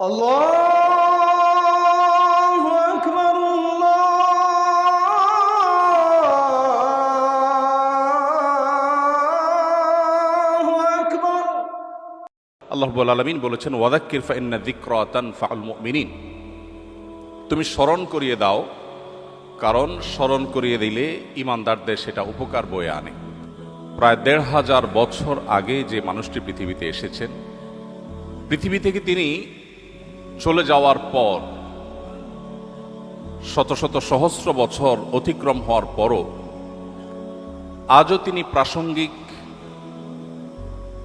আল্লাহু আকবার, আল্লাহু আকবার। আল্লাহ রাব্বুল আলামিন বলেছেন, ওয়াযাক্কির ফাইন্না যিকরা তানফাউল মুমিনিন। তুমি স্মরণ করিয়ে দাও, কারণ স্মরণ করিয়ে দিলে ঈমানদারদের সেটা উপকার বয়ে আনে। প্রায় ১৫০০ বছর আগে যে মানুষটি পৃথিবীতে এসেছেন, পৃথিবী থেকে তিনি চলে যাওয়ার পর শত শত সহস্র বছর অতিক্রম হওয়ার পরও আজও তিনি প্রাসঙ্গিক।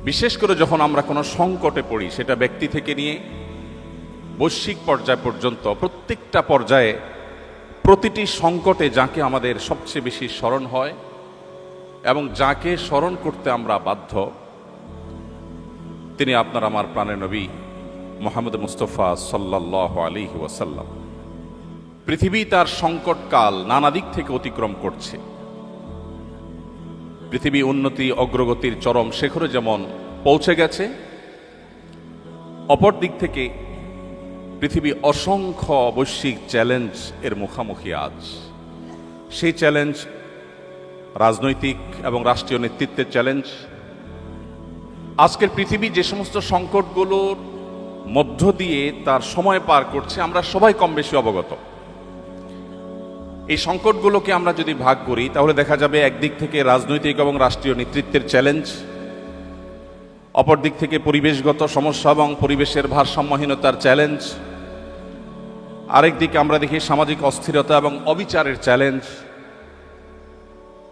বিশেষ করে যখন আমরা কোনো সংকটে পড়ি, সেটা ব্যক্তি থেকে নিয়ে বৈশ্বিক পর্যায় পর্যন্ত, প্রত্যেকটা পর্যায়ে প্রতিটি সংকটে যাকে আমাদের সবচেয়ে বেশি স্মরণ হয় এবং যাকে স্মরণ করতে আমরা বাধ্য, তিনি আপনার আমার প্রাণের নবী মুহাম্মদ মুস্তাফা সাল্লাল্লাহু আলাইহি ওয়াসাল্লাম। পৃথিবী তার সংকটকাল নানা দিক থেকে অতিক্রম করছে। পৃথিবী উন্নতি অগ্রগতির চরম শিখরে যেমন পৌঁছে গেছে, অপর দিক থেকে পৃথিবী অসংখ্য বৈশ্বিক চ্যালেঞ্জ এর মুখোমুখি আজ। সেই চ্যালেঞ্জ রাজনৈতিক এবং রাষ্ট্রীয় নেতৃত্বের চ্যালেঞ্জ। আজকের পৃথিবী যে সমস্ত সংকটগুলোর মধ্য দিয়ে তার সময় পার করছে, আমরা সবাই কম বেশি অবগত। এই সংকটগুলোকে আমরা যদি ভাগ করি, তাহলে দেখা যাবে একদিক থেকে রাজনৈতিক এবং রাষ্ট্রীয় নেতৃত্বের চ্যালেঞ্জ, অপর দিক থেকে পরিবেশগত সমস্যা এবং পরিবেশের ভারসাম্যহীনতার চ্যালেঞ্জ, আরেক দিকে আমরা দেখি সামাজিক অস্থিরতা এবং অবিচারের চ্যালেঞ্জ।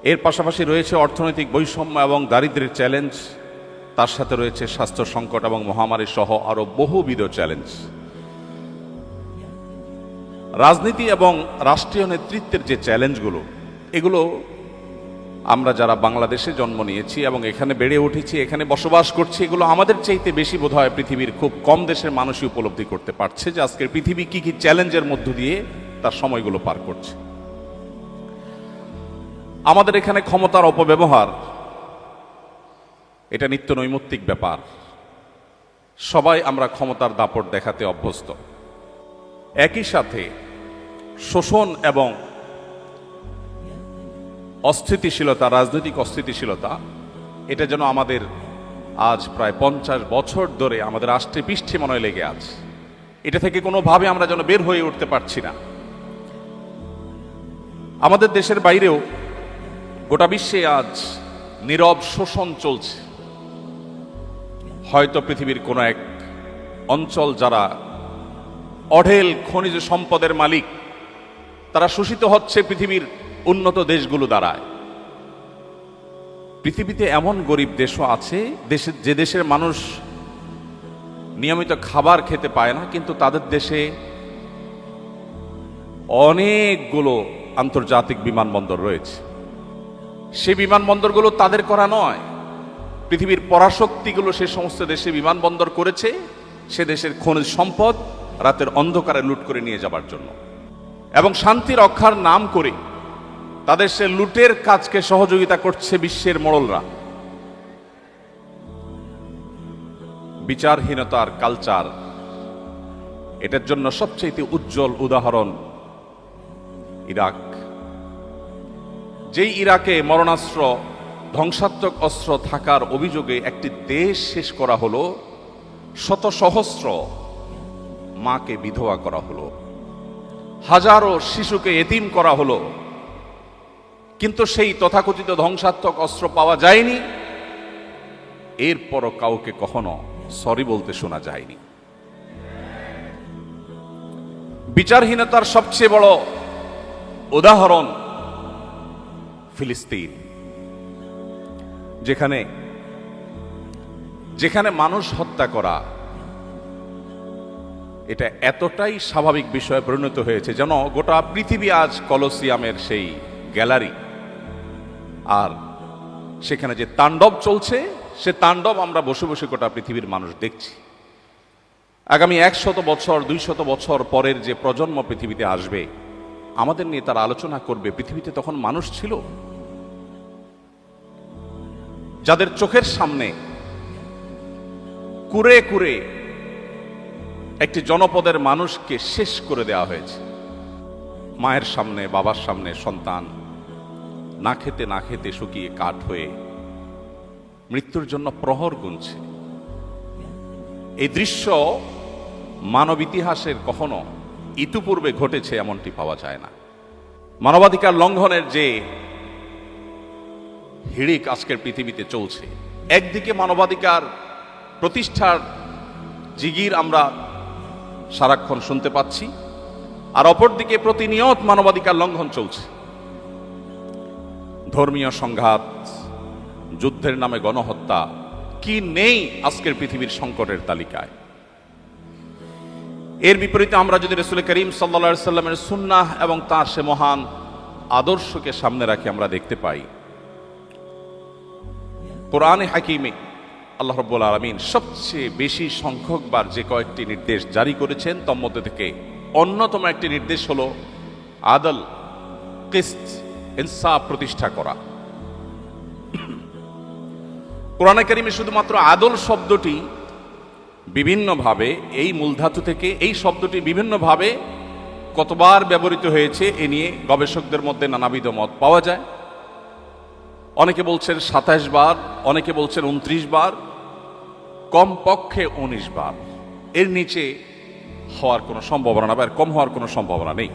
এর পাশাপাশি রয়েছে অর্থনৈতিক বৈষম্য এবং দারিদ্র্যের চ্যালেঞ্জ, তার সাথে রয়েছে স্বাস্থ্য সংকট এবং মহামারী সহ আরো বহুবিধ চ্যালেঞ্জ। রাজনীতি এবং রাষ্ট্রীয় নেতৃত্বের যে চ্যালেঞ্জগুলো, এগুলো আমরা যারা বাংলাদেশে জন্ম নিয়েছি এবং এখানে বেড়ে উঠেছি, এখানে বসবাস করছি, এগুলো আমাদের চাইতে বেশি বোধহয় পৃথিবীর খুব কম দেশের মানুষই উপলব্ধি করতে পারছে যে আজকের পৃথিবী কি কি চ্যালেঞ্জের মধ্য দিয়ে তার সময়গুলো পার করছে। আমাদের এখানে ক্ষমতার অপব্যবহার এটা নিত্য নৈমিত্তিক ব্যাপার। সবাই আমরা ক্ষমতার দাপট দেখাতে অভ্যস্ত। একই সাথে শোষণ এবং অস্থিতিশীলতা, রাজনৈতিক অস্থিতিশীলতা, এটা যেন আমাদের আজ প্রায় 50 বছর ধরে আমাদের আষ্টে পৃষ্ঠে মনে হয় লেগে আছে। এটা থেকে কোনোভাবে আমরা যেন বের হয়ে উঠতে পারছি না। আমাদের দেশের বাইরেও গোটা বিশ্বে আজ নীরব শোষণ চলছে। হয়তো পৃথিবীর কোনো এক অঞ্চল যারা অঢেল খনিজ সম্পদের মালিক, তারা শোষিত হচ্ছে পৃথিবীর উন্নত দেশগুলো দ্বারায়। পৃথিবীতে এমন গরিব দেশও আছে, যে দেশের মানুষ নিয়মিত খাবার খেতে পায় না, কিন্তু তাদের দেশে অনেকগুলো আন্তর্জাতিক বিমানবন্দর রয়েছে। সেই বিমানবন্দরগুলো তাদের করা নয়, পৃথিবীর পরাশক্তিগুলো সে সমস্ত দেশে বিমানবন্দর করেছে সে দেশের খনিজ সম্পদ রাতের অন্ধকারে লুট করে নিয়ে যাবার জন্য, এবং শান্তি রক্ষার নাম করে তাদের সে লুটের কাজকে সহযোগিতা করছে বিশ্বের মোড়লরা। বিচারহীনতার কালচার, এটার জন্য সবচেয়ে উজ্জ্বল উদাহরণ ইরাক। যেই ইরাকে মরণাস্ত্র, ধ্বংসাত্মক অস্ত্র থাকার অভিযোগে একটি দেশ শেষ করা হলো, শত সহস্র মাকে বিধবা করা হলো, হাজারো শিশুকে এতিম করা হলো, কিন্তু সেই তথাকথিত ধ্বংসাত্মক অস্ত্র পাওয়া যায়নি। এরপরও কাউকে কখনো সরি বলতে শোনা যায়নি। বিচারহীনতার সবচেয়ে বড় উদাহরণ ফিলিস্তিন, যেখানে যেখানে মানুষ হত্যা করা এটা এতটাই স্বাভাবিক বিষয়ে পরিণত হয়েছে যেন গোটা পৃথিবী আজ কলোসিয়ামের সেই গ্যালারি। আর সেখানে যে তাণ্ডব চলছে, সে তাণ্ডব আমরা বসে বসে গোটা পৃথিবীর মানুষ দেখছি। আগামী 100 বছর 200 বছর পরের যে প্রজন্ম পৃথিবীতে আসবে, আমাদের নিয়ে তারা আলোচনা করবে পৃথিবীতে তখন মানুষ ছিল যাদের চোখের সামনে কুরে কুরে একটি জনপদের মানুষকে শেষ করে দেওয়া হয়েছে। মায়ের সামনে, বাবার সামনে সন্তান না খেতে না খেতে শুকিয়ে কাঠ হয়ে মৃত্যুর জন্য প্রহর গুনছে। এই দৃশ্য মানব ইতিহাসের কখনো ইতিপূর্বে ঘটেছে এমনটি পাওয়া যায় না। মানবাধিকার লঙ্ঘনের যে হিড়িক আজকের পৃথিবীতে চলছে, একদিকে মানবাধিকার প্রতিষ্ঠার জিগির আমরা সারাক্ষণ শুনতে পাচ্ছি, আর অপরদিকে প্রতিনিয়ত মানবাধিকার লঙ্ঘন চলছে। ধর্মীয় সংঘাত, যুদ্ধের নামে গণহত্যা, কি নেই আজকের পৃথিবীর সংকটের তালিকায়। এর বিপরীতে আমরা যদি রাসূল করিম সাল্লাল্লাহু আলাইহি সাল্লামের সুন্নাহ এবং তার সে মহান আদর্শকে সামনে রাখি, আমরা দেখতে পাই কোরআনে হাকিমে আল্লাহ রাব্বুল আলামিন সবচেয়ে বেশি সংখ্যকবার যে কয়েকটি নির্দেশ জারি করেছেন, তার মধ্যে থেকে অন্যতম একটি নির্দেশ হলো আদল, কিসত, ইনসাফ প্রতিষ্ঠা করা। কোরআনে কারিমে শুধুমাত্র আদল শব্দটি বিভিন্নভাবে, এই মূলধাতু থেকে এই শব্দটি বিভিন্নভাবে কতবার ব্যবহৃত হয়েছে এ নিয়ে গবেষকদের মধ্যে নানাবিধ মত পাওয়া যায়। অনেকে বলছেন ২৭ বার, অনেকে বলছেন ২৯ বার, কমপক্ষে ১৯ বার। এর নিচে হওয়ার কোনো সম্ভাবনা না, বা এর কম হওয়ার কোনো সম্ভাবনা নেই।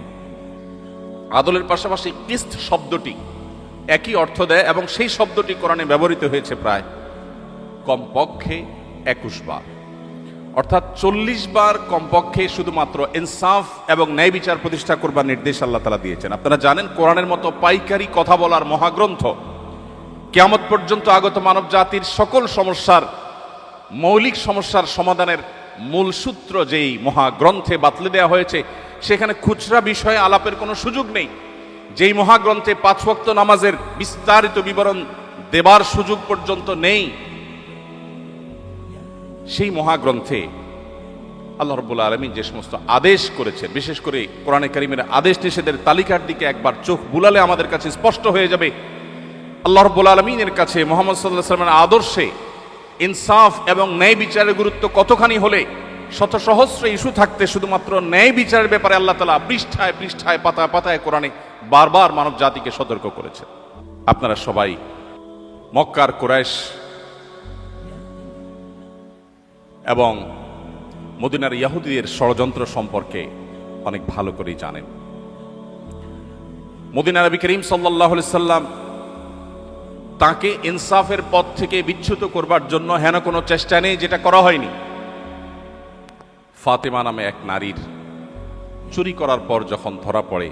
আদলের পাশাপাশি কিস্ত শব্দটি একই অর্থ দেয় এবং সেই শব্দটি কোরআনে ব্যবহৃত হয়েছে প্রায় কমপক্ষে ২১ বার, অর্থাৎ ৪০ বার কমপক্ষে শুধুমাত্র ইনসাফ এবং ন্যায় বিচার প্রতিষ্ঠা করবার নির্দেশ আল্লাহ তাআলা দিয়েছেন। আপনারা জানেন, কোরআনের মতো পাইকারি কথা বলার মহাগ্রন্থ কিয়ামত পর্যন্ত আগত মানব জাতির সকল সমস্যার, মৌলিক সমস্যার সমাধানের মূল সূত্র যেই মহাগ্রন্থে বাতলে দেওয়া হয়েছে, সেখানে খুচরা বিষয়ে আলাপের কোনো সুযোগ নেই। যেই মহাগ্রন্থে ৫ ওয়াক্ত নামাজের বিস্তারিত বিবরণ দেবার সুযোগ পর্যন্ত নেই, সেই মহাগ্রন্থে আল্লাহ রাব্বুল আলামিন যে সমস্ত আদেশ করেছেন, বিশেষ করে কোরআনে কারীমের আদেশ নিষেধের তালিকার দিকে একবার চোখ বুলালে আমাদের কাছে স্পষ্ট হয়ে যাবে আল্লাহ রাব্বুল আলামিনের কাছে মুহাম্মদ সাল্লাল্লাহু আলাইহি ওয়াসাল্লামের আদর্শে ইনসাফ এবং ন্যায় বিচারের গুরুত্ব কতখানি হলে শত সহস্র ইস্যু থাকতে শুধুমাত্র ন্যায় বিচারের ব্যাপারে আল্লাহ তাআলা পৃষ্ঠায় পৃষ্ঠায়, পাতায় পাতায় কোরআনে বারবার মানব জাতিকে সতর্ক করেছেন। আপনারা সবাই মক্কার কুরাইশ এবং মদিনার ইহুদিদের ষড়যন্ত্র সম্পর্কে অনেক ভালো করেই জানেন। মদিনার নবী করিম সাল্লাল্লাহু আলাইহি সাল্লাম তাকে ইনসাফের পথ থেকে বিচ্যুত করবার জন্য হেন কোনো চেষ্টা নেই যেটা করা হয়নি। ফাতেমা নামে এক নারীর চুরি করার পর যখন ধরা পড়ে,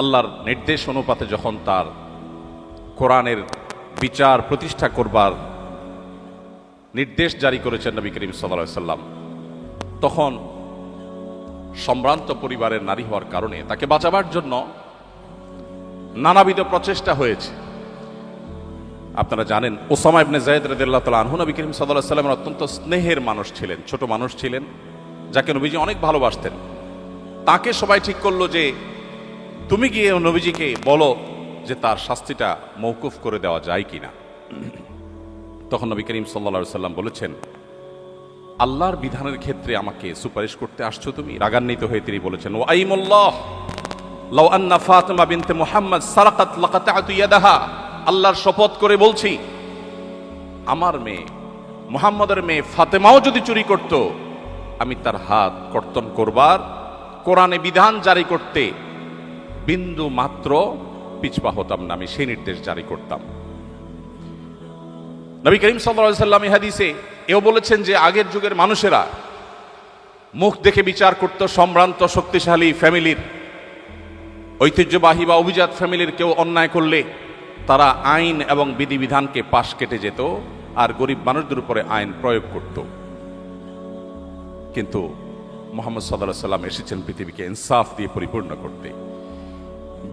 আল্লাহর নির্দেশ অনুপাতে যখন তার কোরআনের বিচার প্রতিষ্ঠা করবার নির্দেশ জারি করেছেন নবী করিম সাল্লাল্লাহু আলাইহি সাল্লাম, তখন সম্ভ্রান্ত পরিবারের নারী হওয়ার কারণে তাকে বাঁচাবার জন্য নানাবিধ প্রচেষ্টা হয়েছে। আপনারা জানেন, ওসামা ইবনে যায়েদ রাদিয়াল্লাহু তাআলা আনহু নবী করিম সাল্লাল্লাহু আলাইহি সাল্লামের অত্যন্ত স্নেহের মানুষ ছিলেন, ছোট মানুষ ছিলেন, যাকে নবীজি অনেক ভালোবাসতেন। তাকে সবাই ঠিক করলো যে তুমি গিয়ে নবীজিকে বলো যে তার শাস্তিটা মওকুফ করে দেওয়া যায় কিনা। তখন নবী করিম সাল্লাল্লাহু আলাইহি সাল্লাম বলেছেন, আল্লাহর বিধানের ক্ষেত্রে আমাকে সুপারিশ করতে আসছো তুমি? রাগান্বিত হয়ে তিনি বলেছেন, ওয়া আইমুল্লাহ লাউ আন্না ফাতিমা বিনতে মুহাম্মদ সারাকাত লাকাতাতু ইয়াদাহা, আল্লাহর শপথ করে বলছি, আমার মেয়ে মুহাম্মদের মেয়ে ফাতেমাও যদি চুরি করত, আমি তার হাত কর্তন করবার, কোরআনে বিধান জারি করতে বিন্দু মাত্র পিছপা হতাম না, আমি সেই নির্দেশ জারি করতাম। নবী করিম সাল্লাল্লাহু আলাইহি সাল্লাম হাদিসে এও বলেছেন যে আগের যুগের মানুষেরা মুখ দেখে বিচার করত। সম্ভ্রান্ত শক্তিশালী ফ্যামিলির, ঐতিহ্যবাহী বা অভিজাত ফ্যামিলির কেউ অন্যায় করলে তারা আইন এবং বিধিবিধানকে পাশ কেটে যেত আর গরিব মানুষদের উপরে আইন প্রয়োগ করত। কিন্তু মুহাম্মদ সাল্লাল্লাহু আলাইহি সাল্লাম এসেছেন পৃথিবীকে ইনসাফ দিয়ে পরিপূর্ণ করতে।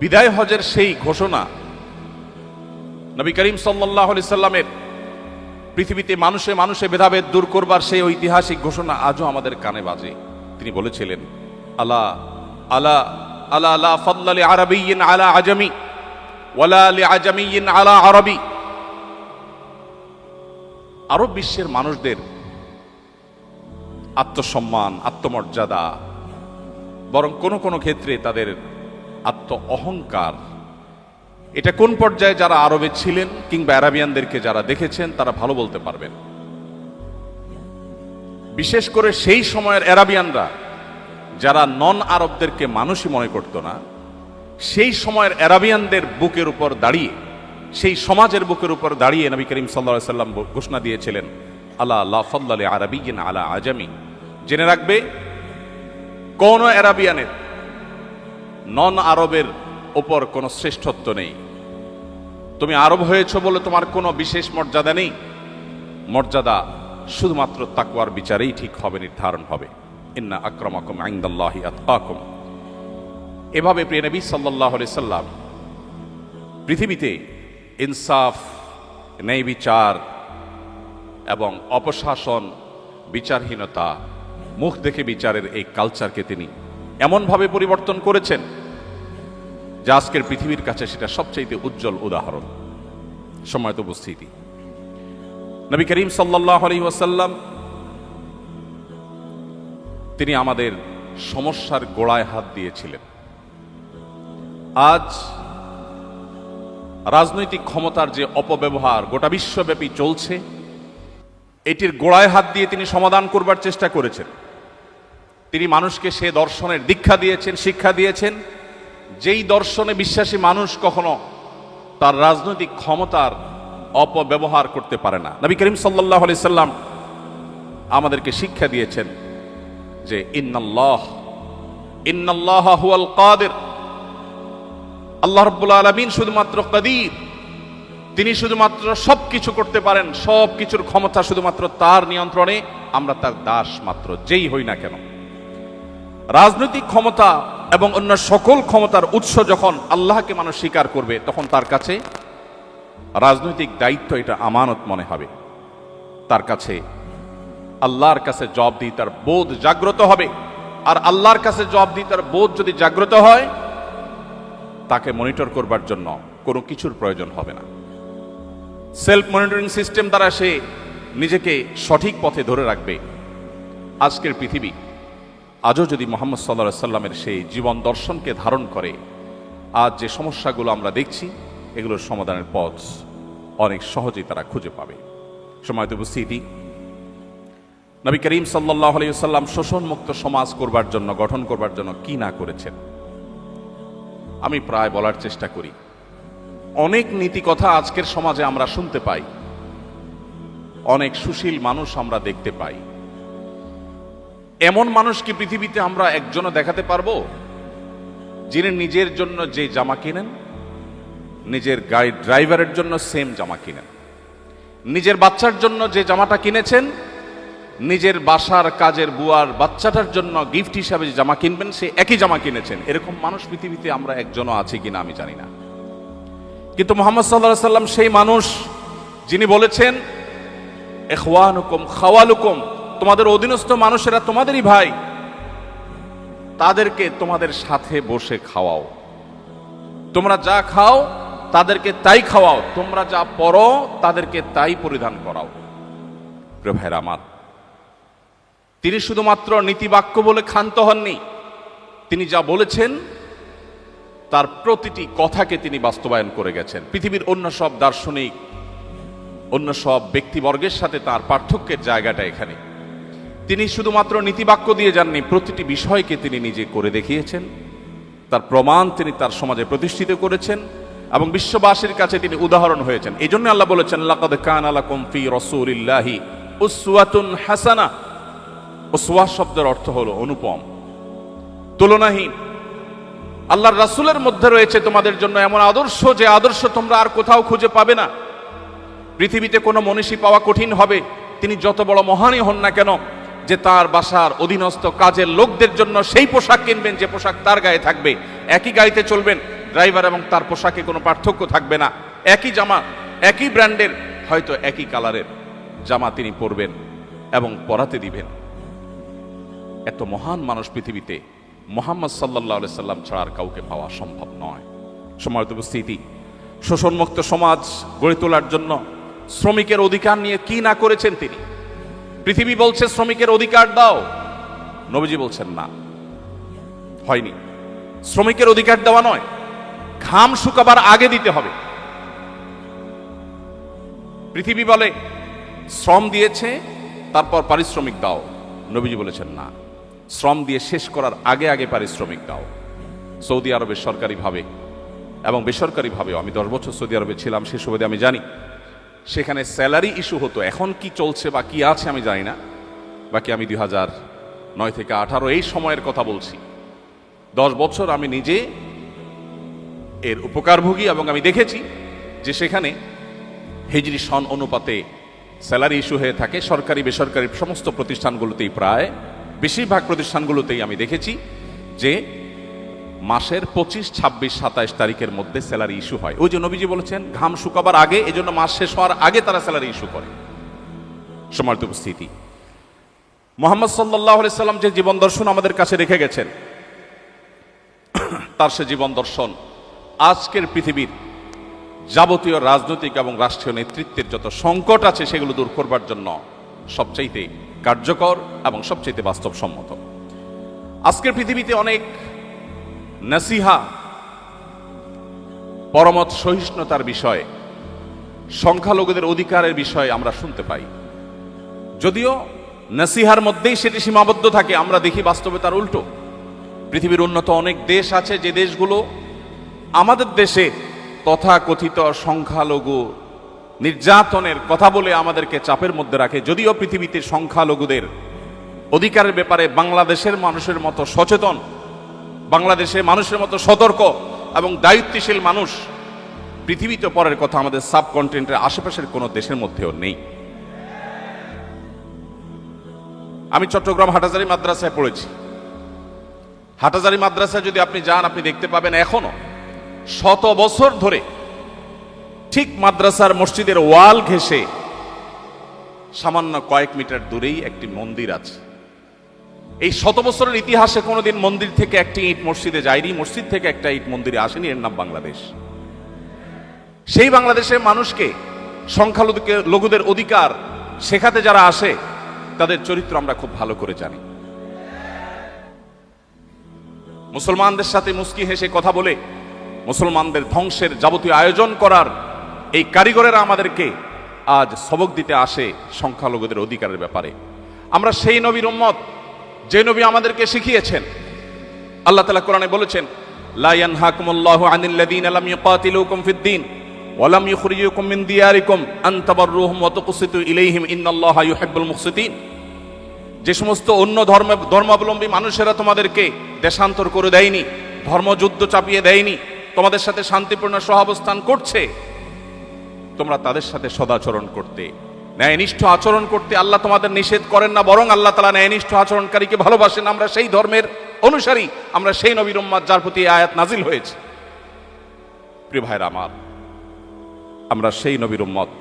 বিদায় হজের সেই ঘোষণা, নবী করিম সাল্লাল্লাহু আলাইহি সাল্লামের পৃথিবীতে মানুষে মানুষে ভেদাভেদ দূর করবার সেই ঐতিহাসিক ঘোষণা আজও আমাদের কানে বাজে। তিনি বলেছিলেন, আলা আলা আলা লা ফাদলা লি আরাবিয়্যিন আলা আজামি ওয়ালা লি আজামিয়্যিন আলা আরবি। আরব বিশ্বের মানুষদের আত্মসম্মান, আত্মমর্যাদা, বরং কোনো কোনো ক্ষেত্রে তাদের আত্ম অহংকার। এটা কোন পর্যায়ে যারা আরবে ছিলেন কিংবা আরাবিয়ানদেরকে যারা দেখেছেন তারা ভালো বলতে পারবেন। বিশেষ করে সেই সময়ের আরাবিয়ানরা যারা নন আরবদেরকে মানুষই মনে করত না, সেই সময়ের আরাবিয়ানদের বুকের উপর দাঁড়িয়ে, সেই সমাজের বুকের উপর দাঁড়িয়ে নবী করিম সাল্লাল্লাহু আলাইহি সাল্লাম ঘোষণা দিয়েছিলেন, আলা লা ফাদলা লি আরাবিয়্যিন আলা আজামি। জেনে রাখবে, কোন আরাবিয়ানের, নন আরবের উপর কোনো শ্রেষ্ঠত্ব নেই। তুমি আরব হয়েছ বলে তোমার কোনো বিশেষ মর্যাদা নেই। মর্যাদা শুধুমাত্র তাকওয়ার বিচারেই ঠিক হবে, নির্ধারণ হবে। ইন্না আকরামাকুম ইনদাল্লাহি আতকাকুম। এভাবে প্রিয় নবী সাল্লাল্লাহু আলাইহি সাল্লাম পৃথিবীতে ইনসাফ, ন্যায় বিচার এবং অপশাসন, বিচারহীনতা, মুখ দেখে বিচারের এই কালচারকে তিনি এমনভাবে পরিবর্তন করেছেন যা আজকের পৃথিবীর কাছে সেটা সবচেয়ে উজ্জ্বল উদাহরণ। সম্মানিত উপস্থিতি, নবী করিম সাল্লাল্লাহু আলাইহি ওয়াসাল্লাম তিনি আমাদের সমস্যার গোড়ায় হাত দিয়েছিলেন। আজ রাজনৈতিক ক্ষমতার যে অপব্যবহার গোটা বিশ্বব্যাপী চলছে, এটির গোড়ায় হাত দিয়ে তিনি সমাধান করবার চেষ্টা করেছেন। তিনি মানুষকে সে দর্শনের দীক্ষা দিয়েছেন, শিক্ষা দিয়েছেন, যেই দর্শনে বিশ্বাসী মানুষ কখনো তার রাজনৈতিক ক্ষমতার অপব্যবহার করতে পারে না। নবী করিম সাল্লাল্লাহু আলাইহি সাল্লাম আমাদেরকে শিক্ষা দিয়েছেন যে ইন্নাল্লাহ হুয়াল কাদির, আল্লাহ রাব্বুল আলামিন শুধুমাত্র কাদির, তিনি শুধুমাত্র সবকিছু করতে পারেন, সবকিছুর ক্ষমতা শুধুমাত্র তার নিয়ন্ত্রণে, আমরা তার দাস মাত্র, যেই হই না কেন। রাজনৈতিক ক্ষমতা এবং অন্য সকল ক্ষমতার উৎস যখন আল্লাহকে মানুষ স্বীকার করবে, তখন তার কাছে রাজনৈতিক দায়িত্ব এটা আমানত মনে হবে। তার কাছে আল্লাহর কাছে জবাবদিহিতার বোধ জাগ্রত হবে। আর আল্লাহর কাছে জবাবদিহিতার বোধ যদি জাগ্রত হয়, তাকে মনিটর করবার জন্য কোনো কিছুর প্রয়োজন হবে না। সেলফ মনিটরিং সিস্টেম দ্বারা সে নিজেকে সঠিক পথে ধরে রাখবে। আজকের পৃথিবী আজও যদি মুহাম্মদ সাল্লাল্লাহু আলাইহি সাল্লামের সেই জীবন দর্শনকে ধারণ করে, আজ যে সমস্যাগুলো আমরা দেখছি, এগুলোর সমাধানের পথ অনেক সহজেই তারা খুঁজে পাবে। সম্মানিত উপস্থিতি, নবী করিম সাল্লাল্লাহু আলাইহি সাল্লাম শোষণমুক্ত সমাজ করবার জন্য, গঠন করবার জন্য কি না করেছেন, আমি প্রায় বলার চেষ্টা করি। অনেক নীতি কথা আজকের সমাজে আমরা শুনতে পাই, অনেক সুশীল মানুষ আমরা দেখতে পাই। এমন মানুষ কি পৃথিবীতে আমরা একজনও দেখাতে পারবো যিনি নিজের জন্য যে জামা কিনেন, নিজের গাড়ি ড্রাইভারের জন্য সেম জামা কিনেন, নিজের বাচ্চার জন্য যে জামাটা কিনেছেন, নিজের বাসার কাজের বুয়ার বাচ্চাটার জন্য গিফট হিসাবে যে জামা কিনবেন, সে একই জামা কিনেছেন? এরকম মানুষ পৃথিবীতে আমরা একজনও আছে কিনা আমি জানি না। কিন্তু মুহাম্মদ সাল্লাল্লাহু আলাইহি সাল্লাম সেই মানুষ যিনি বলেছেন, ইখওয়ানুকুম খাওয়ালুকুম, তোমাদের অধীনস্থ মানুষেরা তোমাদেরই ভাই, তাদেরকে তোমাদের সাথে বসে খাওয়াও। তোমরা যা খাও তাদেরকে তাই খাওয়াও, তোমরা যা পরো তাদেরকে তাই পরিধান করাও। প্রিয় ভাইরা আমার, তিনি শুধুমাত্র নীতিবাক্য বলে ক্ষান্ত হননি। তিনি যা বলেছেন তার প্রতিটি কথাকে তিনি বাস্তবায়ন করে গেছেন। পৃথিবীর অন্য সব দার্শনিক, অন্য সব ব্যক্তিবর্গের সাথে তার পার্থক্যের জায়গাটা এখানে। তিনি শুধুমাত্র নীতিবাক্য দিয়ে যাননি, প্রতিটি বিষয়কে তিনি নিজে করে দেখিয়েছেন। তার প্রমাণ তিনি তার সমাজে প্রতিষ্ঠিত করেছেন এবং বিশ্ববাসীর কাছে তিনি উদাহরণ হয়েছেন। এই জন্য আল্লাহ বলেছেন, লাকাদ কানা লাকুম ফি রাসূলিল্লাহি উসওয়াতুন হাসানা। উসওয়া শব্দের অর্থ হলো অনুপম, তুলনাহীন। আল্লাহর রাসূলের মধ্যে রয়েছে তোমাদের জন্য এমন আদর্শ, যে আদর্শ তোমরা আর কোথাও খুঁজে পাবে না। পৃথিবীতে কোনো মনীষী পাওয়া কঠিন হবে, তিনি যত বড় মহানই হন না কেন, যে তার বাসার অধীনস্থ কাজের লোকদের জন্য সেই পোশাক কিনবেন যে পোশাক তার গায়ে থাকবে। একই গাড়িতে চলবেন, ড্রাইভার এবং তার পোশাকে কোনো পার্থক্য থাকবে না। একই জামা, একই ব্র্যান্ডের, হয়তো একই কালারের জামা তিনি পরবেন এবং পরাতে দিবেন। এত মহান মানুষ পৃথিবীতে মুহাম্মদ সাল্লাল্লাহু আলাইহি সাল্লাম ছাড়া আর কাউকে পাওয়া সম্ভব নয়। সম্মানিত উপস্থিতি, শোষণমুক্ত সমাজ গড়ে তোলার জন্য শ্রমিকের অধিকার নিয়ে কি না করেছেন তিনি। পৃথিবী বলছে শ্রমিকের অধিকার দাও, নবীজি বলছেন না, হয়নি। শ্রমিকের অধিকার দেওয়া নয়, ঘাম শুকাবার আগে দিতে হবে। পৃথিবী বলে শ্রম দিয়েছে তারপর পারিশ্রমিক দাও, নবীজি বলেছেন না, শ্রম দিয়ে শেষ করার আগে আগে পারিশ্রমিক দাও। সৌদি আরবের সরকারিভাবে এবং বেসরকারিভাবেও, আমি 10 বছর সৌদি আরবে ছিলাম, সে সুবাদে আমি জানি, সেখানে স্যালারি ইস্যু হতো। এখন কি চলছে বা কি আছে আমি জানি না, বাকি আমি 2009 থেকে 18 এই সময়ের কথা বলছি। 10 বছর আমি নিজে এর উপকারভোগী এবং আমি দেখেছি যে সেখানে হিজরি সন অনুপাতে স্যালারি ইস্যু হয়ে থাকে। সরকারি বেসরকারি সমস্ত প্রতিষ্ঠানগুলোতেই, প্রায় বেশিরভাগ প্রতিষ্ঠানগুলোতেই আমি দেখেছি যে মাসের 25, 26, 27 তারিখের মধ্যে স্যালারি ইস্যু হয়। ওই যে নবীজি বলেছেন ঘাম শুকাবার আগে, এজন্য মাস শেষ হওয়ার আগে তারা স্যালারি ইস্যু করে। সম্মানিত উপস্থিতি, মুহাম্মদ সাল্লাল্লাহু আলাইহি সাল্লাম যে জীবন দর্শন আমাদের কাছে রেখে গেছেন, তার সে জীবন দর্শন আজকের পৃথিবীর যাবতীয় রাজনৈতিক এবং রাষ্ট্রীয় নেতৃত্বের যত সংকট আছে সেগুলো দূর করবার জন্য সবচাইতে কার্যকর এবং সবচাইতে বাস্তবসম্মত। আজকের পৃথিবীতে অনেক নাসিহা, পরমত সহিষ্ণুতার বিষয়ে, সংখ্যালঘুদের অধিকারের বিষয়ে আমরা শুনতে পাই। যদিও নাসিহার মধ্যেই সেটি সীমাবদ্ধ থাকে, আমরা দেখি বাস্তবে তার উল্টো। পৃথিবীর উন্নত অনেক দেশ আছে যে দেশগুলো আমাদের দেশে তথাকথিত সংখ্যালঘু নির্যাতনের কথা বলে আমাদেরকে চাপের মধ্যে রাখে। যদিও পৃথিবীতে সংখ্যালঘুদের অধিকারের ব্যাপারে বাংলাদেশের মানুষের মতো সচেতন, বাংলাদেশের মানুষের মতো সতর্ক এবং দায়িত্বশীল মানুষ পৃথিবীতে পরের কথা আমাদের সাবকন্টিনেন্টের আশেপাশের কোনো দেশের মধ্যেও নেই। আমি চট্টগ্রাম হাটাজারি মাদ্রাসায় পড়েছি। হাটাজারি মাদ্রাসায় যদি আপনি যান, আপনি দেখতে পাবেন এখনো 100 বছর ধরে ঠিক মাদ্রাসার মসজিদের ওয়াল ঘেঁষে সামান্য কয়েক মিটার দূরেই একটি মন্দির আছে। এই 100 বছরের ইতিহাসে কোনোদিন মন্দির থেকে একটি ইট মসজিদে যায়নি, মসজিদ থেকে একটা ইট মন্দিরে আসেনি। এর নাম বাংলাদেশ। সেই বাংলাদেশের মানুষকে সংখ্যালঘুদের অধিকার শেখাতে যারা আসে, তাদের চরিত্র আমরা খুব ভালো করে জানি। মুসলমানদের সাথে মুস্কি হেসে কথা বলে মুসলমানদের ধ্বংসের যাবতীয় আয়োজন করার এই কারিগরেরা আমাদেরকে আজ সবক দিতে আসে সংখ্যালঘুদের অধিকারের ব্যাপারে। আমরা সেই নবীর উম্মত যে নবী আমাদেরকে শিখিয়েছেন। আল্লাহ তাআলা কোরআনে বলেছেন, লা ইয়ানহাকুমুল্লাহু আনিল্লাযীনা লাম ইউকাতিলুকুম ফিদ-দীন ওয়া লাম ইখরিজুকুম মিন দিয়ারিকুম আন তাবাররুহুম ওয়া তুকসিতু ইলাইহিম ইন্নাল্লাহা ইউহিব্বুল মুকসিতিন। যে সমস্ত অন্য ধর্মাবলম্বী মানুষেরা তোমাদেরকে দেশান্তর করে দেয়নি, ধর্মযুদ্ধ চাপিয়ে দেয়নি, তোমাদের সাথে শান্তিপূর্ণ সহাবস্থান করছে, তোমরা তাদের সাথে সদাচরণ করতে, ন্যায়নিষ্ঠ আচরণ করতে আল্লাহ তোমাদের নিষেধ করেন না, বরং আল্লাহ তাআলা ন্যায়নিষ্ঠ আচরণকারীকে ভালোবাসেন। আমরা সেই ধর্মের অনুসারী, আমরা সেই নবীর উম্মত যার প্রতি আয়াত নাজিল হয়েছে। প্রিয় ভাইরা আমার, আমরা সেই নবীর উম্মত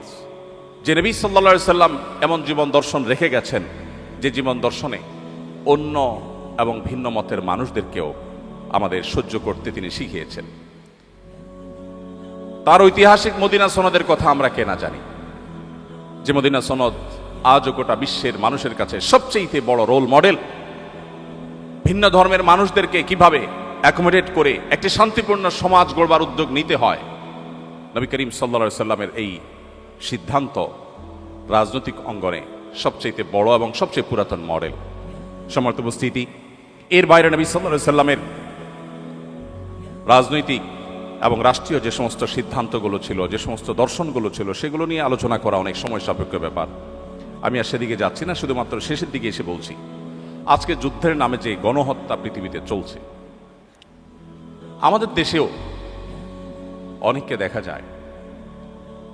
যে নবী সাল্লাল্লাহু আলাইহি সাল্লাম এমন জীবন দর্শন রেখে গেছেন, যে জীবন দর্শনে অন্য এবং ভিন্ন মতের মানুষদেরকেও আমাদের সহ্য করতে তিনি শিখিয়েছেন। তার ঐতিহাসিক মদিনা সনদের কথা আমরা কে না জানি, যে মদিনা সনদ আজও গোটা বিশ্বের মানুষের কাছে সবচেয়ে বড় রোল মডেল। ভিন্ন ধর্মের মানুষদেরকে কিভাবে অ্যাকোমোডেট করে একটি শান্তিপূর্ণ সমাজ গড়বার উদ্যোগ নিতে হয়, নবী করিম সাল্লাল্লাহু আলাইহি সাল্লামের এই সিদ্ধান্ত রাজনৈতিক অঙ্গনে সবচেয়ে বড় এবং সবচেয়ে পুরাতন মডেল। সম্মানিত উপস্থিতি, এর বাইরে নবী সাল্লাল্লাহু আলাইহি সাল্লামের রাজনৈতিক এবং রাষ্ট্রীয় যে সমস্ত সিদ্ধান্তগুলো ছিল, যে সমস্ত দর্শনগুলো ছিল, সেগুলো নিয়ে আলোচনা করা অনেক সময় সাপেক্ষ ব্যাপার। আমি আর সেদিকে যাচ্ছি না, শুধুমাত্র শেষের দিকে এসে বলছি, আজকে যুদ্ধের নামে যে গণহত্যা পৃথিবীতে চলছে, আমাদের দেশেও অনেককে দেখা যায়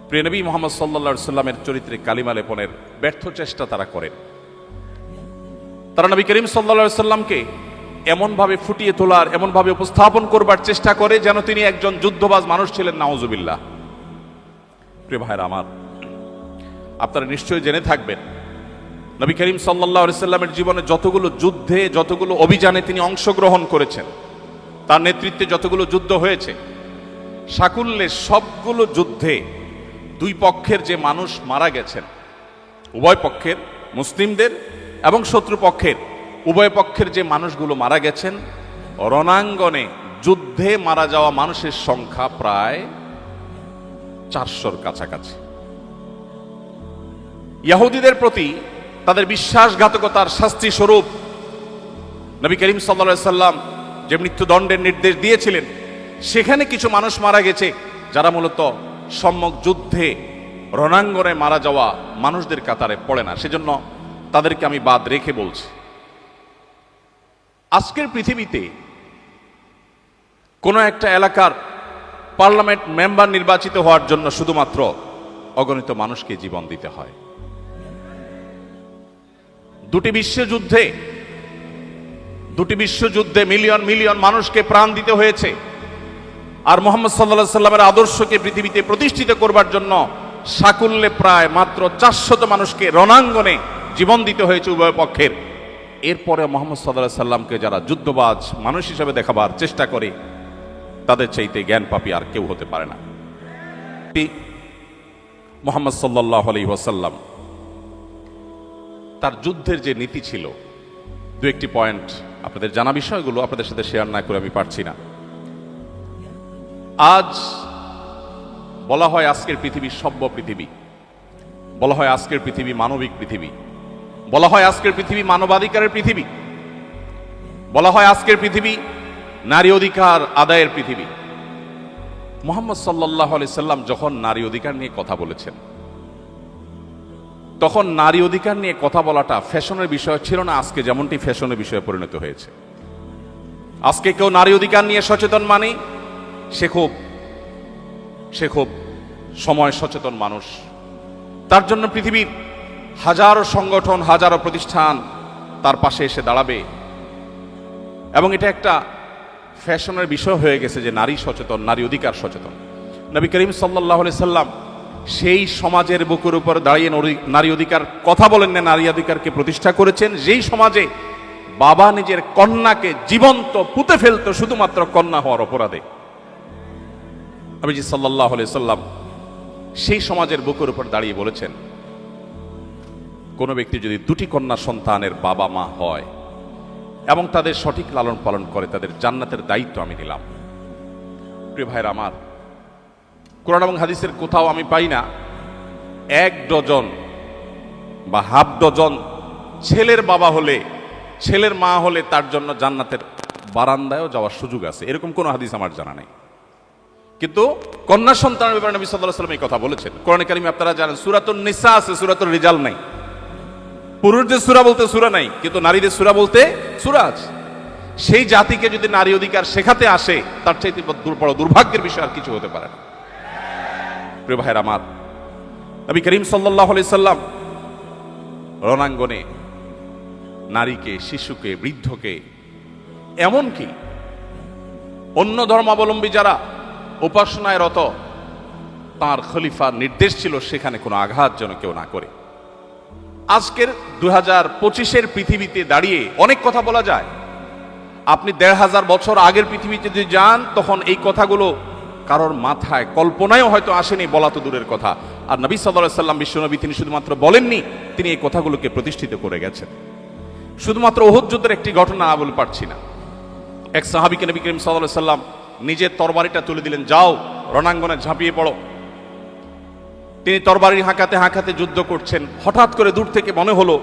প্রিয় নবী মুহাম্মদ সাল্লাল্লাহু আলাইহি সাল্লামের চরিত্রে কালিমা লেপনের ব্যর্থ চেষ্টা তারা করেন। তারা নবী করিম সাল্লাল্লাহু আলাইহি সাল্লামকে এমনভাবে ফুটিয়ে তোলার, এমনভাবে উপস্থাপন করবার চেষ্টা করে যেন তিনি একজন যুদ্ধবাজ মানুষ ছিলেন, নাউজুবিল্লাহ। প্রিয় ভাইরা আমার, আপনারা নিশ্চয়ই জেনে থাকবেন নবী করিম সাল্লাল্লাহু আলাইহি সাল্লামের জীবনে যতগুলো যুদ্ধে, যতগুলো অভিযানে তিনি অংশগ্রহণ করেছেন, তার নেতৃত্বে যতগুলো যুদ্ধ হয়েছে, সাকুল্যে সবগুলো যুদ্ধে দুই পক্ষের যে মানুষ মারা গেছেন, উভয় পক্ষের মুসলিমদের এবং শত্রুপক্ষের উভয় পক্ষের যে মানুষগুলো মারা গেছেন, রণাঙ্গনে যুদ্ধে মারা যাওয়া মানুষের সংখ্যা প্রায় 400-র কাছাকাছি। ইহুদিদের প্রতি তাদের বিশ্বাসঘাতকতার শাস্তি স্বরূপ নবী করিম সাল্লাল্লাহু আলাইহি সাল্লাম যে মৃত্যুদণ্ডের নির্দেশ দিয়েছিলেন, সেখানে কিছু মানুষ মারা গেছে যারা মূলত সম্মুখ যুদ্ধে রণাঙ্গনে মারা যাওয়া মানুষদের কাতারে পড়ে না। সেজন্য তাদেরকে আমি বাদ রেখে বলছি। আজকের পৃথিবীতে কোনো একটা এলাকার পার্লামেন্ট মেম্বার নির্বাচিত হওয়ার জন্য শুধুমাত্র অগণিত মানুষকে জীবন দিতে হয়। দুটি বিশ্বযুদ্ধে মিলিয়ন মিলিয়ন মানুষকে প্রাণ দিতে হয়েছে। আর মুহাম্মদ সাল্লাল্লাহু আলাইহি সাল্লামের আদর্শকে পৃথিবীতে প্রতিষ্ঠিত করবার জন্য সাকুল্যে প্রায় মাত্র 400 মানুষকে রণাঙ্গনে জীবন দিতে হয়েছে উভয় পক্ষের। এরপরে মুহাম্মদ সাল্লাল্লাহু আলাইহি সাল্লামকে যারা যুদ্ধবাজ মানুষ হিসেবে দেখাবার চেষ্টা করে, তাদের চাইতে জ্ঞান পাপী আর কেউ হতে পারে না। মুহাম্মদ সাল্লাল্লাহু আলাইহি ওয়াসাল্লাম তার যুদ্ধের যে নীতি ছিল, দু একটি পয়েন্ট আপনাদের জানা বিষয়গুলো আপনাদের সাথে শেয়ার না করে আমি পারছি না। আজ বলা হয় আজকের পৃথিবী সভ্য পৃথিবী, বলা হয় আজকের পৃথিবী মানবিক পৃথিবী, বলা হয় আজকের পৃথিবী মানবাধিকারের পৃথিবী, বলা হয় আজকের পৃথিবী নারী অধিকার আদায়ের পৃথিবী। মুহাম্মদ সাল্লাল্লাহু আলাইহি সাল্লাম যখন নারী অধিকার নিয়ে কথা বলেছেন, তখন নারী অধিকার নিয়ে কথা বলাটা ফ্যাশনের বিষয় ছিল না আজকে যেমনটি ফ্যাশনের বিষয়ে পরিণত হয়েছে। আজকে কেউ নারী অধিকার নিয়ে সচেতন মানে সে খুব সময় সচেতন মানুষ। তার জন্য পৃথিবীর হাজারো সংগঠন, হাজারো প্রতিষ্ঠান তার পাশে এসে দাঁড়াবে, এবং এটা একটা ফ্যাশনের বিষয় হয়ে গেছে যে নারী সচেতন, নারী অধিকার সচেতন। নবী করিম সাল্লাল্লাহু আলাইহি সাল্লাম সেই সমাজের বুকের উপর দাঁড়িয়ে নারী অধিকার কথা বলেন না, নারী অধিকারকে প্রতিষ্ঠা করেছেন যেই সমাজে বাবা নিজের কন্যাকে জীবন্ত পুঁতে ফেলতো শুধুমাত্র কন্যা হওয়ার অপরাধে। নবীজি সাল্লাল্লাহু আলাইহি সাল্লাম সেই সমাজের বুকের উপর দাঁড়িয়ে বলেছেন, কোন ব্যক্তি যদি দুটি কন্যা সন্তানের বাবা মা হয় এবং তাদের সঠিক লালন পালন করে, তাদের জান্নাতের দায়িত্ব আমি নিলাম। প্রিয় ভাইরা আমার, কোরআন এবং হাদিসের কোথাও আমি পাই না 1 ডজন বা হাফ ডজন ছেলের বাবা হলে, ছেলের মা হলে তার জন্য জান্নাতের বারান্দায়ও যাওয়ার সুযোগ আছে, এরকম কোন হাদিস আমার জানা নেই। কিন্তু কন্যা সন্তানের ব্যাপারে নবী সাল্লাল্লাহু আলাইহি ওয়াসাল্লাম এই কথা বলেছেন। কোরআনে কারিমে আপনারা জানেন সূরাতুন নিসা আছে, সূরাতুর রিজাল নাই। পুরুষদের সূরা বলতে সূরা নাই, কিন্তু নারীদের সূরা বলতে সূরা আছে। সেই জাতিকে যদি নারী অধিকার শেখাতে আসে, তার চাইতে বড় দুর্ভাগ্যের বিষয় আর কিছু হতে পারে না। প্রিয় ভাইরা আমার, নবী করিম সাল্লাল্লাহু আলাইহি সাল্লাম রণাঙ্গনে নারীকে, শিশুকে, বৃদ্ধকে, এমনকি অন্য ধর্মাবলম্বী যারা উপাসনায় রত, তার খলিফার নির্দেশ ছিল সেখানে কোনো আঘাত যেন কেউ না করে। আজকের 2025-এর পৃথিবীতে দাঁড়িয়ে অনেক কথা বলা যায়। আপনি 1500 বছর আগের পৃথিবীতে যদি যান, তখন এই কথাগুলো কারোর মাথায় কল্পনায়ও হয়তো আসেনি, বলা তো দূরের কথা। আর নবী সাল্লাল্লাহু আলাইহি সাল্লাম, বিশ্বনবী, তিনি শুধুমাত্র বলেননি, তিনি এই কথাগুলোকে প্রতিষ্ঠিত করে গেছেন। শুধুমাত্র উহুদ যুদ্ধের একটি ঘটনা বলে পারছি না। এক সাহাবীকে নবী করিম সাল্লাল্লাহু আলাইহি সাল্লাম নিজের তরবারিটা তুলে দিলেন, যাও রণাঙ্গনে ঝাঁপিয়ে পড়ো। তিনি তরবারি হাঁকাতে হাঁকাতে যুদ্ধ করছেন। হঠাৎ করে দূর থেকে মনে হলো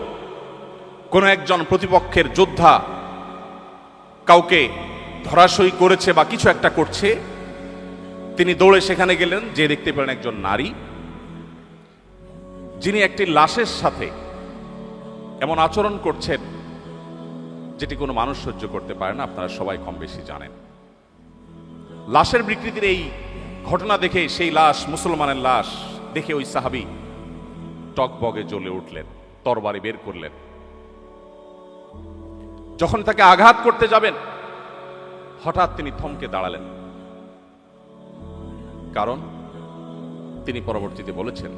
কোন একজন প্রতিপক্ষের যোদ্ধা কাউকে ধরাশয়ী করেছে বা কিছু একটা করছে। তিনি দৌড়ে সেখানে গেলেন, যে দেখতে পেলেন একজন নারী, যিনি একটি লাশের সাথে এমন আচরণ করছেন যেটি কোনো মানুষ সহ্য করতে পারে না। আপনারা সবাই কম বেশি জানেন। লাশের বিকৃতির এই ঘটনা দেখে, সেই লাশ মুসলমানের লাশ দেখে ওই সাহাবী টকবগে জ্বলে উঠলেন, তরবারি বের করলেন। যখন তাকে আঘাত করতে যাবেন, হঠাৎ তিনি থমকে দাঁড়ালেন, কারণ তিনি পরবর্তীতে বলেছেন,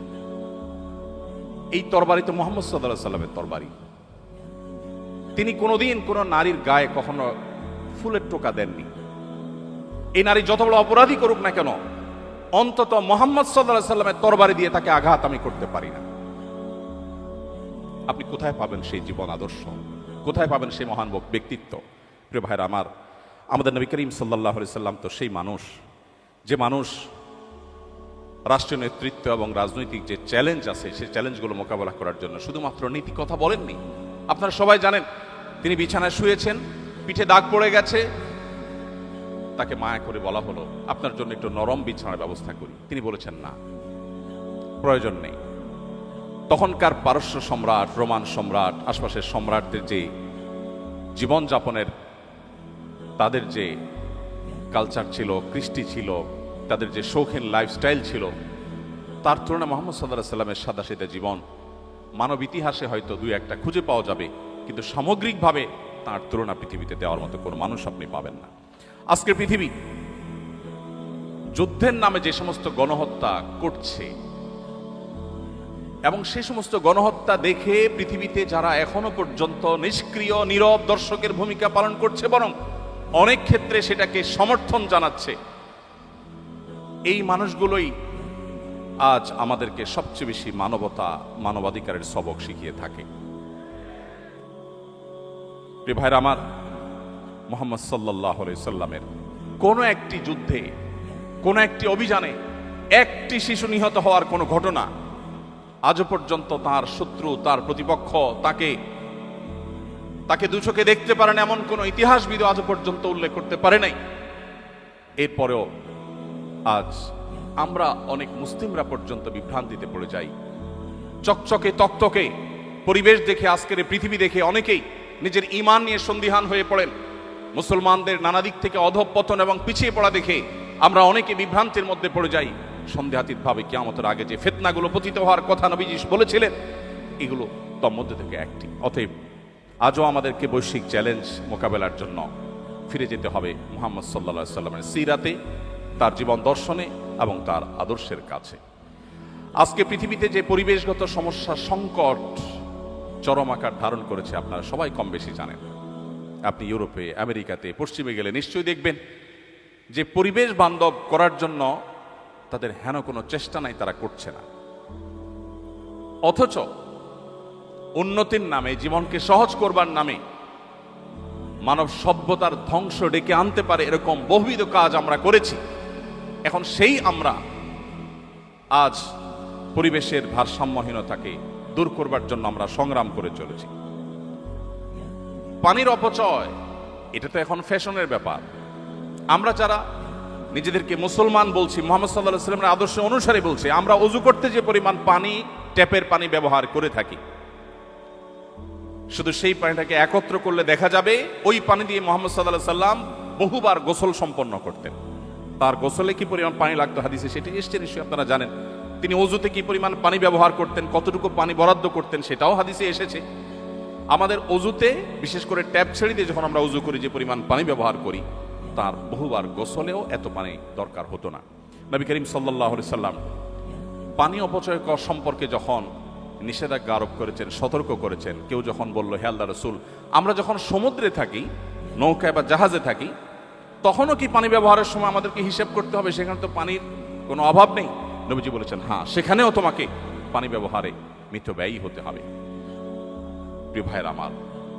এই তরবারি তো মুহাম্মদ সাল্লাল্লাহু আলাইহি সাল্লামের তরবারি। তিনি কোনোদিন কোনো নারীর গায়ে কখনো ফুলের টোকা দেননি। এই নারী যত বড় অপরাধী করুক না কেন, অন্তত মুহাম্মদ সাল্লাল্লাহু আলাইহি সাল্লামের তরবারি দিয়ে তাকে আঘাত আমি করতে পারি না। আপনি কোথায় পাবেন সেই জীবন আদর্শ? কোথায় পাবেন সেই মহান ব্যক্তিত্ব? প্রিয় ভাইরা আমার, আমাদের নবী করিম সাল্লাল্লাহু আলাইহি সাল্লাম তো সেই মানুষ, যে মানুষ রাষ্ট্রীয় নেতৃত্ব এবং রাজনৈতিক যে চ্যালেঞ্জ আছে সেই চ্যালেঞ্জগুলো মোকাবেলা করার জন্য শুধুমাত্র নীতি কথা বলেননি। আপনারা সবাই জানেন, তিনি বিছানায় শুয়েছেন, পিঠে দাগ পড়ে গেছে, তাকে মায়া করে বলা হলো আপনার জন্য একটু নরম বিছানার ব্যবস্থা করি। তিনি বলেছেন না, প্রয়োজন নেই। তখনকার পারস্য সম্রাট, রোমান সম্রাট, আশপাশের সম্রাটদের যে জীবনযাপনের তাদের যে কালচার ছিল, কৃষ্টি ছিল, তাদের যে শৌখিন লাইফস্টাইল ছিল, তার তুলনায় মোহাম্মদ সাল্লাল্লাহু আলাইহি সাল্লামের সাদাসিধা জীবন মানব ইতিহাসে হয়তো দুই একটা খুঁজে পাওয়া যাবে, কিন্তু সামগ্রিকভাবে তার তুলনা পৃথিবীতে দেওয়ার মতো কোনো মানুষ আপনি পাবেন না। আজকের পৃথিবী যুদ্ধের নামে যে সমস্ত গণহত্যা করছে এবং সে সমস্ত গণহত্যা দেখে পৃথিবীতে যারা এখনো পর্যন্ত নিষ্ক্রিয় নীরব দর্শকের ভূমিকা পালন করছে, বরং অনেক ক্ষেত্রে সেটাকে সমর্থন জানাচ্ছে, এই মানুষগুলোই আজ আমাদেরকে সবচেয়ে বেশি মানবতা, মানবাধিকারের সবক শিখিয়ে থাকে। প্রিয় ভাইরা আমার, মুহাম্মদ সাল্লাল্লাহু আলাইহি সাল্লামের কোন একটি যুদ্ধে, কোন একটি অভিযানে একটি শিশু নিহত হওয়ার কোনো ঘটনা আজও পর্যন্ত তার শত্রু, তার প্রতিপক্ষ তাকে দু চোখে দেখতে পারেন এমন কোন ইতিহাসবিদ আজও পর্যন্ত উল্লেখ করতে পারে নাই। এরপরেও আজ আমরা অনেক মুসলিমরা পর্যন্ত বিভ্রান্তিতে পড়ে যাই। চকচকে তকতকে পরিবেশ দেখে, আজকের পৃথিবী দেখে অনেকেই নিজের ঈমান নিয়ে সন্দিহান হয়ে পড়েন। মুসলমানদের নানা দিক থেকে অধঃপতন এবং পিছিয়ে পড়া দেখে আমরা অনেকে বিভ্রান্তির মধ্যে পড়ে যাই। সন্দেহাতীত ভাবে কিয়ামতের আগে যে ফিতনাগুলো পতিত হওয়ার কথা নবীজি বলেছিলেন, এগুলো তার মধ্যে থেকে একটি। অতএব আজও আমাদেরকে বৈশ্বিক চ্যালেঞ্জ মোকাবেলার জন্য ফিরে যেতে হবে মুহাম্মদ সাল্লাল্লাহু আলাইহি সাল্লামের সিরাতে, তার জীবন দর্শনে এবং তার আদর্শের কাছে। আজকে পৃথিবীতে যে পরিবেশগত সমস্যা, সংকট চরম আকার ধারণ করেছে, আপনারা সবাই কম বেশি জানেন। আপনি ইউরোপে, আমেরিকাতে, পশ্চিমে গেলে নিশ্চয়ই দেখবেন যে পরিবেশ বান্ধব করার জন্য তাদের হেন কোনো চেষ্টা নাই, তারা করছে না। অথচ উন্নতির নামে, জীবনকে সহজ করবার নামে মানব সভ্যতার ধ্বংস ডেকে আনতে পারে এরকম বহুবিধ কাজ আমরা করেছি। এখন সেই আমরা আজ পরিবেশের ভারসাম্যহীনতাকে দূর করবার জন্য আমরা সংগ্রাম করে চলেছি। পানির অপচয়, এটা তো এখন ফ্যাশনের ব্যাপার। আমরা যারা নিজেদেরকে মুসলমান বলছি, মুহাম্মদ সাল্লাল্লাহু আলাইহি ওয়াসাল্লামের আদর্শ অনুসারে বলছি, আমরা ওযু করতে যে পরিমাণ পানি, ট্যাপের পানি ব্যবহার করে থাকি, শুধু সেই পানিটাকে একত্র করলে দেখা যাবে ওই পানি দিয়ে মুহাম্মদ সাল্লাল্লাহু আলাইহি ওয়াসাল্লাম বহুবার গোসল সম্পন্ন করতেন। তার গোসলে কি পরিমাণ পানি লাগতো হাদিসে সেটি এসেছে, নিশ্চয়ই আপনারা জানেন। তিনি ওযুতে কি পরিমাণ পানি ব্যবহার করতেন, কতটুকু পানি বরাদ্দ করতেন, সেটাও হাদিসে এসেছে। আমাদের ওযুতে, বিশেষ করে ট্যাপ ছেড়ে দিয়ে যখন আমরা ওযু করি যে পরিমাণ পানি ব্যবহার করি, তার বহুবার গোসলেও এত পানি দরকার হতো না। নবী করিম সাল্লাল্লাহু আলাইহি সাল্লাম পানি অপচয় সম্পর্কে যখন নিষেধাজ্ঞা আরোপ করেছেন, সতর্ক করেছেন, কেউ যখন বলল, হে আল্লাহর রাসূল, আমরা যখন সমুদ্রে থাকি, নৌকায় বা জাহাজে থাকি, তখনও কি পানি ব্যবহারের সময় আমাদেরকে হিসাব করতে হবে? সেখানে তো পানির কোনো অভাব নেই। নবীজি বলেছেন, হ্যাঁ, সেখানেও তোমাকে পানি ব্যবহারে মিতব্যয়ী হতে হবে। প্রিয় ভাইয়ের আমার,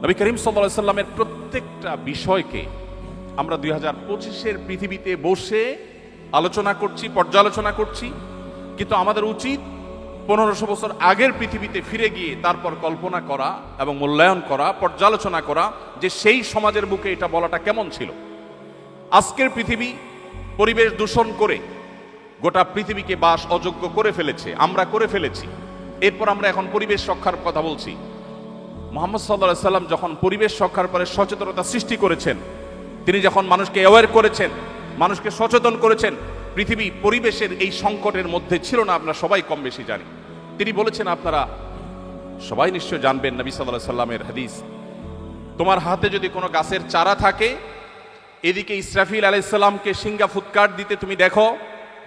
নবী করিম সাল্লাল্লাহু আলাইহি সাল্লামের প্রত্যেকটা বিষয়কে আমরা 2025-এর পৃথিবীতে বসে আলোচনা করছি, পর্যালোচনা করছি, কিন্তু আমাদের উচিত 1500 বছর আগের পৃথিবীতে ফিরে গিয়ে তারপর কল্পনা করা এবং মূল্যায়ন করা, পর্যালোচনা করা যে সেই সমাজের বুকে এটা বলাটা কেমন ছিল। আজকের পৃথিবী পরিবেশ দূষণ করে গোটা পৃথিবীকে বাস অযোগ্য করে ফেলেছে, আমরা করে ফেলেছি। এরপর আমরা এখন পরিবেশ রক্ষার কথা বলছি। মুহাম্মদ সাল্লাল্লাহু আলাইহি সাল্লাম যখন পরিবেশ রক্ষার পরে সচেতনতা সৃষ্টি করেছেন, তিনি যখন মানুষকে অ্যাওয়্যার করেছেন, মানুষকে সচেতন করেছেন, পৃথিবী পরিবেশের এই সংকটের মধ্যে ছিল না, আমরা সবাই কম বেশি জানি। তিনি বলেছেন, আপনারা সবাই নিশ্চয় জানবেন, নবী সাল্লাল্লাহু আলাইহি সাল্লামের হাদিস, তোমার হাতে যদি কোনো গাছের চারা থাকে, এদিকে ইসরাফিল আলাইহিস সালামকে সিংহা ফুৎকার দিতে তুমি দেখো,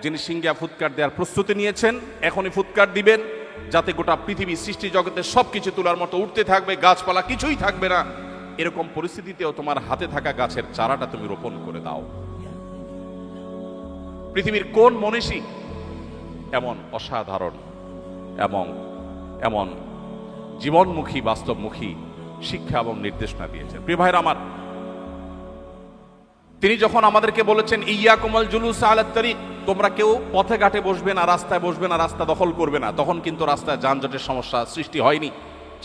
যিনি সিংহা ফুৎকার দেওয়ার প্রস্তুতি নিয়েছেন, এখনই ফুৎকার দিবেন, যাতে গোটা পৃথিবী সৃষ্টি জগতের সবকিছু তোলার মতো উঠতে থাকবে, গাছপালা কিছুই থাকবে না। এরকম পরিস্থিতিতেও তোমার হাতে থাকা গাছের চারাটা তুমি রোপণ করে দাও। পৃথিবীর কোন মনীষী এমন অসাধারণ এবং এমন জীবনমুখী বাস্তবমুখী শিক্ষা এবং নির্দেশনা দিয়েছেন। প্রিয় ভাইরা আমার, তিনি যখন আমাদেরকে বলেছেন ইয়াকুমুল জুলুস আলাত তারিক, তোমরা কেউ পথে ঘাটে বসবে না, রাস্তায় বসবে না, রাস্তা দখল করবে না, তখন কিন্তু রাস্তায় যানজটের সমস্যা সৃষ্টি হয়নি।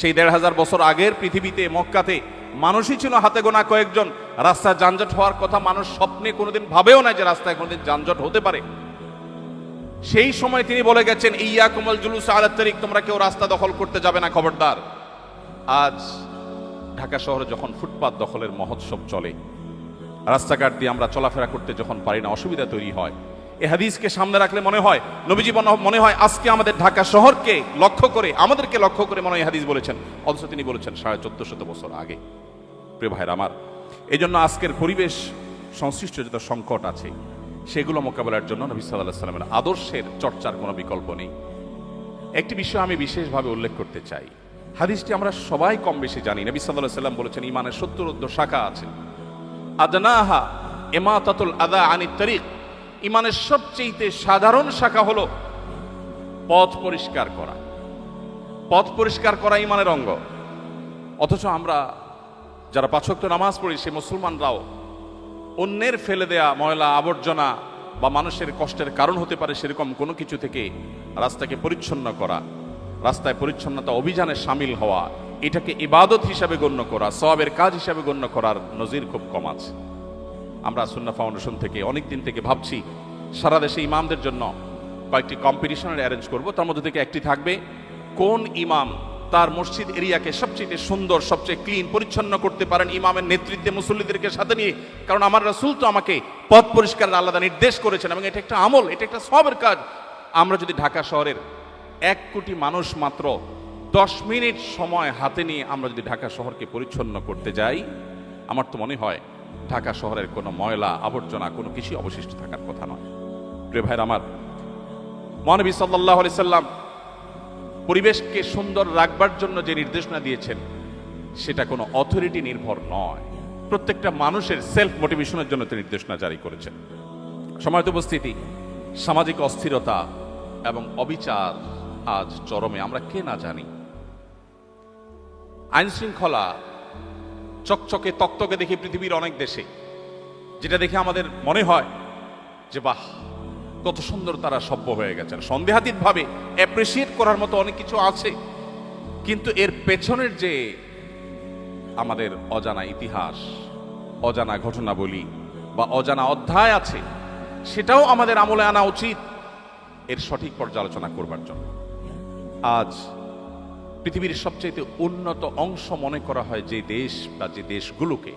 সেই ১৫০০ বছর আগের পৃথিবীতে মক্কাতে মানুষই ছিল হাতে গোনা কয়েকজন। রাস্তায় যানজট হওয়ার কথা মানুষ স্বপ্নে কোনোদিন ভাবেও না যে রাস্তায় কোনোদিন যানজট হতে পারে। সেই সময় তিনি বলে গেছেন ইয়াকুমুল জুলুস আলাত তারিক, তোমরা কেউ রাস্তা দখল করতে যাবে না, খবরদার। আজ ঢাকা শহরে যখন ফুটপাত দখলের মহোৎসব চলে, রাস্তাঘাট দিয়ে আমরা চলাফেরা করতে যখন পারি না, অসুবিধা তৈরি হয়। এই হাদিসকে সামনে রাখলে মনে হয় নবীজি মনে হয় আজকে আমাদের ঢাকা শহরকে লক্ষ্য করে, আমাদেরকে লক্ষ্য করে মনে হয় হাদিস বলেছেন, অথচ তিনি বলেছেন ১৪৫০ বছর আগে। প্রিয় ভাইরা আমার, এই জন্য আজকের পরিবেশ সংশ্লিষ্ট যত সংকট আছে সেগুলো মোকাবেলার জন্য নবী সাল্লাল্লাহু আলাইহি ওয়াসাল্লামের আদর্শের চর্চার কোনো বিকল্প নেই। একটি বিষয় আমি বিশেষভাবে উল্লেখ করতে চাই। হাদিসটি আমরা সবাই কম বেশি জানি। নবী সাল্লাল্লাহু আলাইহি ওয়াসাল্লাম বলেছেন ঈমানের ৭০ শাখা আছে। আদনাহা ইমাতাতুল আযা আনিত তারিক, ঈমানের সবচেয়ে সাধারণ শাখা হলো পথ পরিষ্কার করা। পথ পরিষ্কার করা ঈমানের অঙ্গ। অথচ আমরা যারা ৫ ওয়াক্ত নামাজ পড়ি সে মুসলমানরাও অন্যের ফেলে দেয়া ময়লা আবর্জনা বা মানুষের কষ্টের কারণ হতে পারে সেরকম কোনো কিছু থেকে রাস্তাকে পরিচ্ছন্ন করা, রাস্তায় পরিচ্ছন্নতা অভিযানে সামিল হওয়া, এটাকে ইবাদত হিসাবে গণ্য করা, সওয়াবের কাজ হিসাবে গণ্য করার নজির খুব কম আছে। আমরা সুন্নাহ ফাউন্ডেশন থেকে অনেক দিন থেকে ভাবছি সারা দেশে ইমামদের জন্য কয়েকটি কম্পিটিশনের অ্যারেঞ্জ করব। তার মধ্যে থেকে একটি থাকবে কোন ইমাম তার মসজিদ এরিয়াকে সবচেয়ে সুন্দর, সবচেয়ে ক্লিন, পরিচ্ছন্ন করতে পারেন ইমামের নেতৃত্বে মুসল্লিদেরকে সাথে নিয়ে। কারণ আমার রাসূল তো আমাকে পথ পরিষ্কার আলাদা নির্দেশ করেছেন এবং এটা একটা আমল, এটা একটা সওয়াবের কাজ। আমরা যদি ঢাকা শহরের ১ কোটি মানুষ মাত্র ১০ মিনিট সময় হাতে নিয়ে আমরা যদি ঢাকা শহরকে পরিচ্ছন্ন করতে যাই, আমার তো মনে হয় ঢাকা শহরের কোনো ময়লা আবর্জনা কোনো কিছুই অবশিষ্ট থাকার কথা নয়। প্রিয় ভাইরা আমার, মহানবী সাল্লাল্লাহু আলাইহি সাল্লাম পরিবেশকে সুন্দর রাখবার জন্য যে নির্দেশনা দিয়েছেন সেটা কোনো অথরিটি নির্ভর নয়, প্রত্যেকটা মানুষের সেলফ মোটিভেশনের জন্য তিনি নির্দেশনা জারি করেছেন। সময়ত উপস্থিতি, সামাজিক অস্থিরতা এবং অবিচার আজ চরমে, আমরা কে না জানি। আইন শৃঙ্খলা চকচকে তকতকে দেখি পৃথিবীর অনেক দেশে, যেটা দেখে আমাদের মনে হয় যে বাহ, কত সুন্দর তারা সভ্য হয়ে গেছেন। সন্দেহাতীত ভাবে অ্যাপ্রিসিয়েট করার মতো অনেক কিছু আছে, কিন্তু এর পেছনের যে আমাদের অজানা ইতিহাস, অজানা ঘটনাবলী বা অজানা অধ্যায় আছে, সেটাও আমাদের আমলে আনা উচিত এর সঠিক পর্যালোচনা করবার জন্য। আজ পৃথিবীর সবচেয়ে উন্নত অংশ মনে করা হয় যে দেশ বা যে দেশগুলোকে,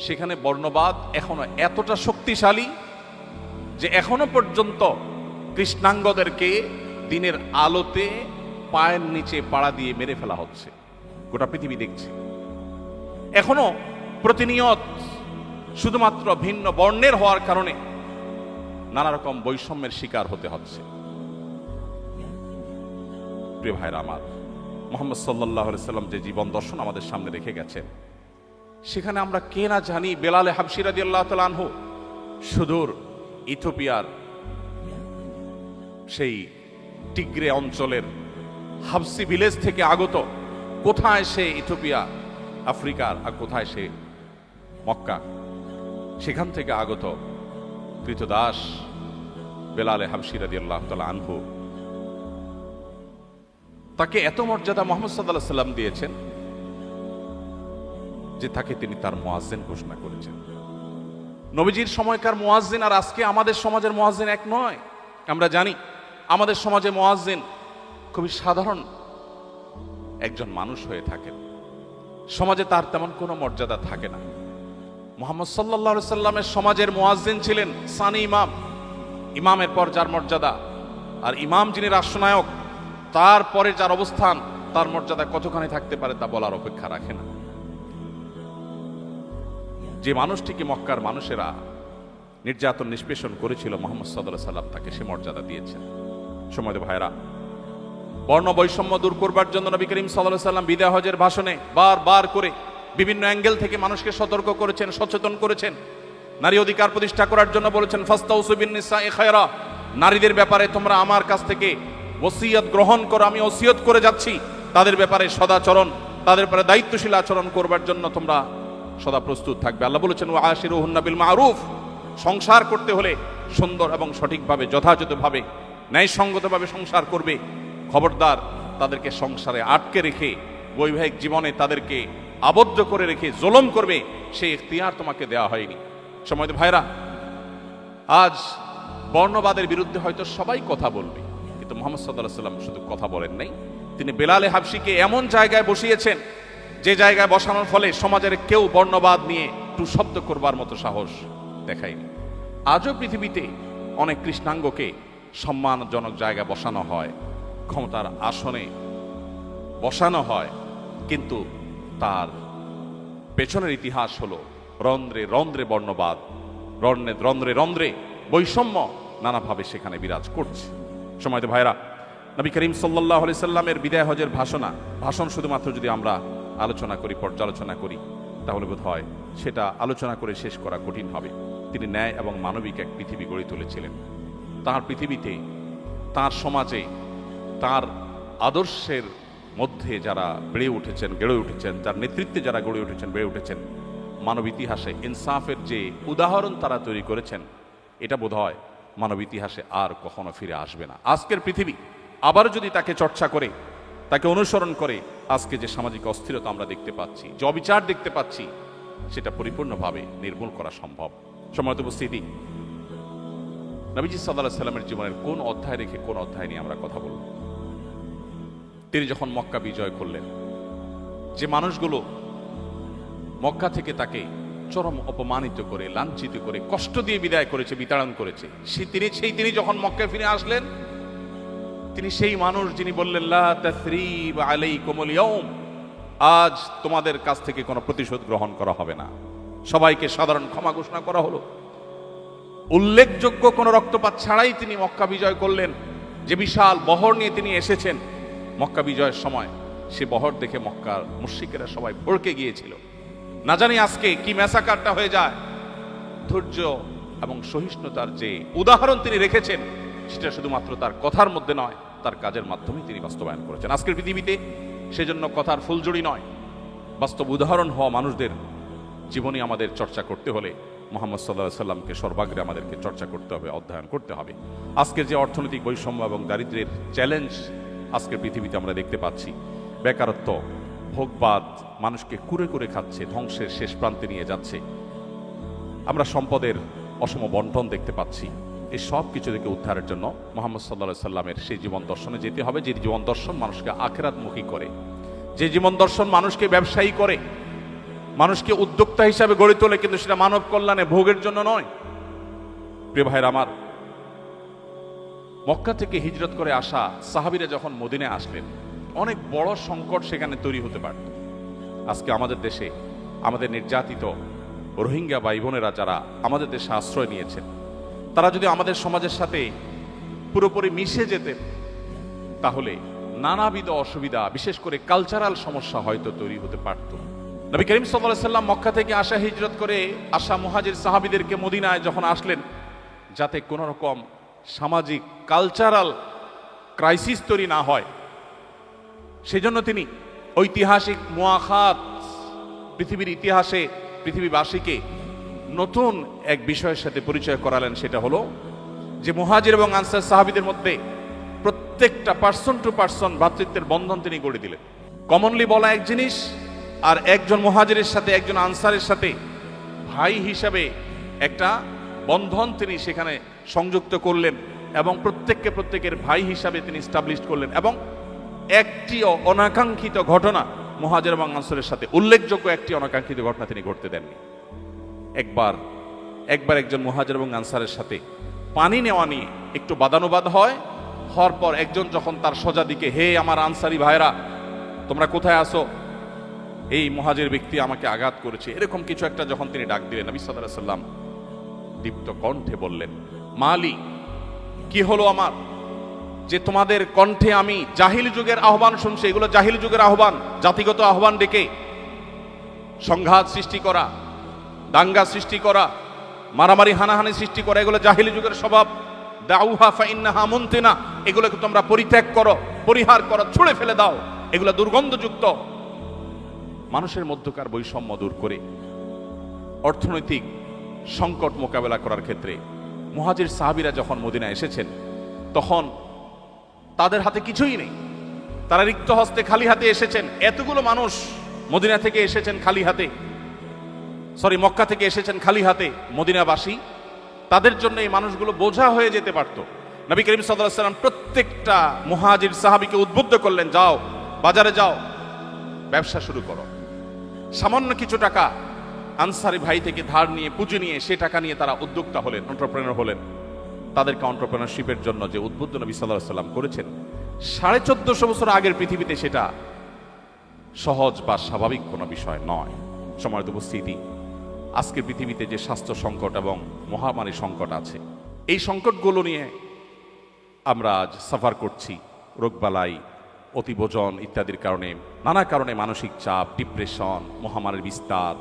সেখানে বর্ণবাদ এখনো এতটা শক্তিশালী যে এখনো পর্যন্ত কৃষ্ণাঙ্গদেরকে দিনের আলোতে পায়ের নিচে পাড়া দিয়ে মেরে ফেলা হচ্ছে। গোটা পৃথিবী দেখছে এখনো প্রতিনিয়ত শুধুমাত্র ভিন্ন বর্ণের হওয়ার কারণে নানা রকম বৈষম্যের শিকার হতে হচ্ছে। প্রিয় ভাইরা আমার, মুহাম্মদ সাল্লাল্লাহু আলাইহি সাল্লাম যে জীবন দর্শন আমাদের সামনে রেখে গেছেন, সেখানে আমরা কে না জানি বেলাল হাবশী রাদিয়াল্লাহু তাআলা আনহু সুদূর ইথিওপিয়ার সেই টিগ্রে অঞ্চলের হাবসি ভিলেজ থেকে আগত, কোথায় সে ইথিওপিয়া আফ্রিকার আর কোথায় সে মক্কা, সেখান থেকে আগত কৃতদাস বেলাল হাবশী রাদিয়াল্লাহু তাআলা আনহু, তাকে এত মর্যাদা মুহাম্মদ সাল্লাল্লাহু আলাইহি সাল্লাম দিয়েছেন যে তাকে তিনি তার মুয়াজ্জিন ঘোষণা করেছেন। নবীজির সময়কার মুয়াজ্জিন আর আজকে আমাদের সমাজের মুয়াজ্জিন এক নয়। আমরা জানি আমাদের সমাজে মুয়াজ্জিন খুবই সাধারণ একজন মানুষ হয়ে থাকেন, সমাজে তার তেমন কোনো মর্যাদা থাকে না। মুহাম্মদ সাল্লাল্লাহু আলাইহি সাল্লামের সমাজের মুয়াজ্জিন ছিলেন সানি ইমাম, ইমামের পর যার মর্যাদা, আর ইমাম যিনি রাষ্ট্রনায়ক তারপরে যার অবস্থান, তার মর্যাদা কতখানি থাকতে পারে তা বলার অপেক্ষা রাখে না। যে মানুষটিকে মক্কার মানুষেরা নির্যাতন নিষ্পেষণ করেছিল, মুহাম্মদ সাল্লাল্লাহু আলাইহি সাল্লাম তাকে সে মর্যাদা দিয়েছেন। সময় ভাইরা, বর্ণ বৈষম্য দূর করবার জন্য নবী করিম সাল্লাল্লাহু আলাইহি সাল্লাম বিদায় হজের ভাষণে বারবার করে বিভিন্ন অ্যাঙ্গেল থেকে মানুষকে সতর্ক করেছেন, সচেতন করেছেন। নারী অধিকার প্রতিষ্ঠা করার জন্য বলেছেন ফাস্তাউসু বিন নিসাই খায়রা, নারীদের ব্যাপারে তোমরা আমার কাছ থেকে ওসিয়ত গ্রহণ করো, আমি ওসিয়ত করে যাচ্ছি তাদের ব্যাপারে সদাচরণ, তাদের ব্যাপারে দায়িত্বশীল আচরণ করবার জন্য তোমরা সদা প্রস্তুত থাকবে। আল্লাহ বলেছেন ওয়া আশিরুহুন্না বিল মারুফ, সংসার করতে হলে সুন্দর এবং সঠিকভাবে যথাযথভাবে ন্যায়সঙ্গতভাবে সংসার করবে। খবরদার তাদেরকে সংসারে আটকে রেখে বৈবাহিক জীবনে তাদেরকে আবদ্ধ করে রেখে জুলুম করবে, সেই ইখতিয়ার তোমাকে দেওয়া হয়নি। সম্মানিত ভাইরা, আজ বর্ণবাদের বিরুদ্ধে হয়তো সবাই কথা বলবে, কিন্তু মুহাম্মদ সাল্লাল্লাহু আলাইহি ওয়াসাল্লাম শুধু কথা বলেন নাই, তিনি বেলালে হাবশিকে এমন জায়গায় বসিয়েছেন যে জায়গায় বসানোর ফলে সমাজের কেউ বর্ণবাদ নিয়ে টু শব্দ করবার মতো সাহস দেখায়নি। আজও পৃথিবীতে অনেক কৃষ্ণাঙ্গকে সম্মানজনক জায়গায় বসানো হয়, ক্ষমতার আসনে বসানো হয়, কিন্তু তার পেছনের ইতিহাস হলো রন্ধ্রে রন্ধ্রে বর্ণবাদ, রন্ধ্রে রন্ধ্রে বৈষম্য নানাভাবে সেখানে বিরাজ করছে। সম্মানিত ভাইরা, নবী করিম সাল্লাল্লাহু আলাইহি সাল্লামের বিদায় হজের ভাষণ শুধুমাত্র যদি আমরা আলোচনা করি, পর্যালোচনা করি, তাহলে বোধ হয় সেটা আলোচনা করে শেষ করা কঠিন হবে। তিনি ন্যায় এবং মানবিক এক পৃথিবী গড়ে তুলেছিলেন। তার পৃথিবীতে, তার সমাজে, তার আদর্শের মধ্যে যারা গড়ে উঠেছেন, তার নেতৃত্বে যারা গড়ে উঠেছেন, বেড়ে উঠেছেন, মানব ইতিহাসে ইনসাফের যে উদাহরণ তারা তৈরি করেছেন, এটা বোধহয় মানব ইতিহাসে আর কখনো ফিরে আসবে না। আজকের পৃথিবী আবার যদি তাকে চর্চা করে, তাকে অনুসরণ করে, আজকে যে সামাজিক অস্থিরতা আমরা দেখতে পাচ্ছি, যে অবিচার দেখতে পাচ্ছি, সেটা পরিপূর্ণভাবে নির্মূল করা সম্ভব। সম্মানিত উপস্থিতি, নবীজি সাল্লাল্লাহু আলাইহি সাল্লামের জীবনের কোন অধ্যায় রেখে কোন অধ্যায় নিয়ে আমরা কথা বলব? তিনি যখন মক্কা বিজয় করলেন, যে মানুষগুলো মক্কা থেকে তাকে চরম অপমানিত করে, লাঞ্ছিত করে, কষ্ট দিয়ে বিদায় করেছে, বিতাড়ন করেছে, তিনি যখন মক্কায় ফিরে আসলেন, তিনি সেই মানুষ যিনি বললেন লা তাসরিবা আলাইকুমুল ইয়াউম, আজ তোমাদের কাছ থেকে কোনো প্রতিশোধ গ্রহণ করা হবে না, সবাইকে সাধারণ ক্ষমা ঘোষণা করা হলো। উল্লেখযোগ্য কোনো রক্তপাত ছাড়াই তিনি মক্কা বিজয় করলেন। যে বিশাল বহর নিয়ে তিনি এসেছেন মক্কা বিজয়ের সময়, সে বহর দেখে মক্কার মুশরিকেরা সবাই ভড়কে গিয়েছিল। না জানি আজকে কি ম্যাসাকারটা হয়ে যায়। ধৈর্য এবং সহিষ্ণুতার যে উদাহরণ তিনি রেখেছেন, সেটা শুধুমাত্র তার কথার মধ্যে নয়, তার কাজের মাধ্যমে তিনি বাস্তবায়ন করেছেন। আজকের পৃথিবীতে সেজন্য কথার ফুলজড়ি নয়, বাস্তব উদাহরণ হওয়া মানুষদের জীবনী আমাদের চর্চা করতে হলে মুহাম্মদ সাল্লাল্লাহু আলাইহি সাল্লামকে সর্বাগ্রে আমাদেরকে চর্চা করতে হবে, অধ্যয়ন করতে হবে। আজকের যে অর্থনৈতিক বৈষম্য এবং দারিদ্র্যের চ্যালেঞ্জ আজকের পৃথিবীতে আমরা দেখতে পাচ্ছি, বেকারত্ব, ভোগবাদ মানুষকে কুরে কুরে খাচ্ছে, ধ্বংসের শেষ প্রান্তে নিয়ে যাচ্ছে, আমরা সম্পদের অসম বন্টন দেখতে পাচ্ছি। এই সব কিছু থেকে উদ্ধারের জন্য মুহাম্মদ সাল্লাল্লাহু আলাইহি সাল্লামের সেই জীবন দর্শনে যেতে হবে, যে জীবন দর্শন মানুষকে আখিরাতমুখী করে, যে জীবন দর্শন মানুষকে ব্যবসায়ী করে, মানুষকে উদ্যোক্তা হিসাবে গড়ে তোলে, কিন্তু সেটা মানব কল্যাণে, ভোগের জন্য নয়। প্রিয় ভাইরা আমার, মক্কা থেকে হিজরত করে আসা সাহাবীরা যখন মদিনায় আসলেন, অনেক বড় সংকট সেখানে তৈরি হতে পারত। আজকে আমাদের দেশে আমাদের নির্যাতিত রোহিঙ্গা ভাই বোনেরা যারা আমাদের দেশে আশ্রয় নিয়েছেন, তারা যদি আমাদের সমাজের সাথে পুরোপুরি মিশে যেতেন, তাহলে নানাবিধ অসুবিধা, বিশেষ করে কালচারাল সমস্যা হয়তো তৈরি হতে পারত। নবী করিম সাল্লাল্লাহু আলাইহি সাল্লাম মক্কা থেকে আসা, হিজরত করে আসা মুহাজির সাহাবীদেরকে মদিনায় যখন আসলেন, যাতে কোনো রকম সামাজিক কালচারাল ক্রাইসিস তৈরি না হয়, সেজন্য তিনি ঐতিহাসিক মুআখাত, পৃথিবীর ইতিহাসে পৃথিবীবাসীকে নতুন এক বিষয়ের সাথে পরিচয় করালেন। সেটা হলো যে মুহাজির এবং আনসার সাহাবীদের মধ্যে প্রত্যেকটা পার্সন টু পার্সন ভ্রাতৃত্বের বন্ধন তিনি গড়ে দিলেন। কমনলি বলা এক জিনিস, আর একজন মুহাজিরের সাথে একজন আনসারের সাথে ভাই হিসাবে একটা বন্ধন তিনি সেখানে সংযুক্ত করলেন, এবং প্রত্যেকের ভাই হিসাবে তিনি স্টাবলিশ করলেন। এবং একটি অনাকাঙ্ক্ষিত ঘটনা মুহাজির এবং আনসারের সাথে, উল্লেখযোগ্য একটি অনাকাঙ্ক্ষিত ঘটনা তিনি ঘটতে দেননি। একবার একজন মুহাজির এবং আনসারের সাথে পানি নেওয়া নিয়ে একটু বাদানুবাদ হওয়ার পর একজন যখন তার সোজা দিকে, হে আমার আনসারি ভাইরা, তোমরা কোথায় আসো, এই মুহাজির ব্যক্তি আমাকে আঘাত করেছে, এরকম কিছু একটা যখন তিনি ডাক দিলেন, নবী সাল্লাল্লাহু আলাইহি সাল্লাম দীপ্ত কণ্ঠে বললেন, মালি, কি হলো আমার, যে তোমাদের কণ্ঠে আমি জাহিল যুগের আহ্বান শুনছি। এগুলো জাহিল যুগের আহ্বান, জাতিগত আহ্বান ডেকে সংঘাত সৃষ্টি করা, দাঙ্গা সৃষ্টি করা, মারামারি হানাহানি সৃষ্টি করা, এগুলো জাহিল যুগের স্বভাব। দাউহা ফাইন্নাহা মুনতিনা, এগুলোকে তোমরা পরিত্যাগ করো, পরিহার করো, ছুঁড়ে ফেলে দাও। এগুলা দুর্গন্ধযুক্ত। মানুষের মধ্যকার বৈষম্য দূর করে অর্থনৈতিক সংকট মোকাবেলা করার ক্ষেত্রে মুহাজির সাহাবীরা যখন মদিনায় এসেছেন তখন তাদের হাতে কিছুই নেই, তারা রিক্ত হস্তে খালি হাতে এসেছেন। এতগুলো মানুষ মদিনা থেকে এসেছেন খালি হাতে, মক্কা থেকে এসেছেন খালি হাতে মদিনাবাসী, তাদের জন্য এই মানুষগুলো বোঝা হয়ে যেতে পারত। নবী করিম সাল্লাল্লাহু আলাইহি ওয়াসাল্লাম প্রত্যেকটা মুহাজির সাহাবীকে উদ্বুদ্ধ করলেন, যাও বাজারে যাও, ব্যবসা শুরু করো। সামান্য কিছু টাকা আনসারি ভাই থেকে ধার নিয়ে পুঁজি নিয়ে সে টাকা নিয়ে তারা উদ্যোক্তা হলেন, এন্টারপ্রেনার হলেন। তাদেরকে এন্টারপ্রেনারশিপের জন্য যে উদ্বুদ্ধ নবী সাল্লাল্লাহু আলাইহি ওয়াসাল্লাম করেছেন, 1450 বছর আগের পৃথিবীতে সেটা সহজ বা স্বাভাবিক কোনো বিষয় নয়। সম্মানিত উপস্থিতি, আজকের পৃথিবীতে যে স্বাস্থ্য সংকট এবং মহামারী সংকট আছে, এই সংকটগুলো নিয়ে আমরা আজ সাফার করছি। রোগবালাই, অতিভোজন ইত্যাদির কারণে, নানা কারণে মানসিক চাপ, ডিপ্রেশন, মহামারীর বিস্তার।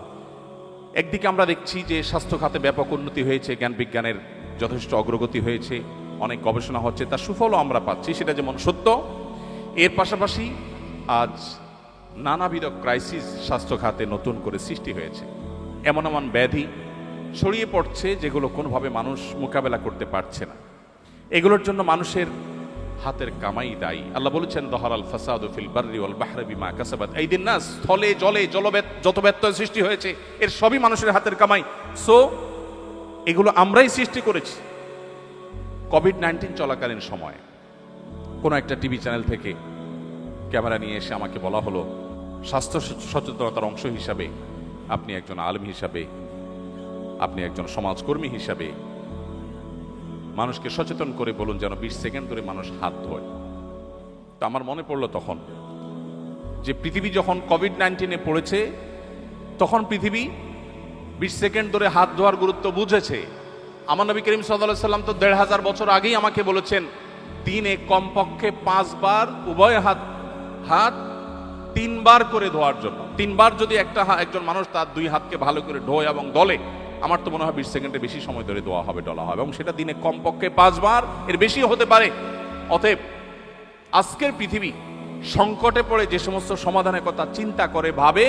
একদিকে আমরা দেখছি যে স্বাস্থ্য খাতে ব্যাপক উন্নতি হয়েছে, জ্ঞান বিজ্ঞানের যথেষ্ট অগ্রগতি হয়েছে, অনেক গবেষণা হচ্ছে, তার সুফলও আমরা পাচ্ছি, সেটা যেমন সত্য। এর পাশাপাশি আজ নানাবিধ ক্রাইসিস স্বাস্থ্য খাতে নতুন করে সৃষ্টি হয়েছে। এমন এমন ব্যাধি ছড়িয়ে পড়ছে যেগুলো কোনোভাবে মানুষ মোকাবেলা করতে পারছে না। এগুলোর জন্য মানুষের হাতের কামাই দায়ী। আল্লাহ বলেছেন, দহরাল ফাসাদু ফিল বাররি ওয়াল বাহরি বিমা কাসাবাত আইদিন নাস। স্থলে জলে যত ব্যত্যয় সৃষ্টি হয়েছে এর সবই মানুষের হাতের কামাই। সো এগুলো আমরাই সৃষ্টি করেছি। কোভিড-19 চলাকালীন সময়ে কোনো একটা টিভি চ্যানেল থেকে ক্যামেরা নিয়ে এসে আমাকে বলা হলো, স্বাস্থ্য সচেতনতার অংশ হিসাবে আপনি একজন আলেম হিসাবে, আপনি একজন সমাজকর্মী হিসাবে মানুষকে সচেতন করে বলুন যেন 20 সেকেন্ড ধরে মানুষ হাত ধোয়। তো আমার মনে পড়লো তখন যে পৃথিবী যখন কোভিড-19 পড়েছে তখন পৃথিবী 20 সেকেন্ড ধরে হাত ধোয়ার গুরুত্ব বুঝেছে। আমার নবী করিম সাল্লাল্লাহু আলাইহি সাল্লাম তো 1500 বছর আগেই আমাকে বলেছেন, দিনে কমপক্ষে 5 বার উভয় হাত 3 বার করে ধোয়ার জন্য। 3 বার যদি একজন মানুষ তার 2 হাতকে ভালো করে ধোয় এবং দলে, আমার তো মনে হয় 20 সেকেন্ডের বেশি সময় ধরে ধোয়া হবে, ডলা হবে, এবং সেটা দিনে কমপক্ষে 5 বার, এর বেশি হতে পারে। অতএব আজকের পৃথিবী সংকটে পড়ে যে সমস্ত সমাধানের কথা চিন্তা করে ভাবে,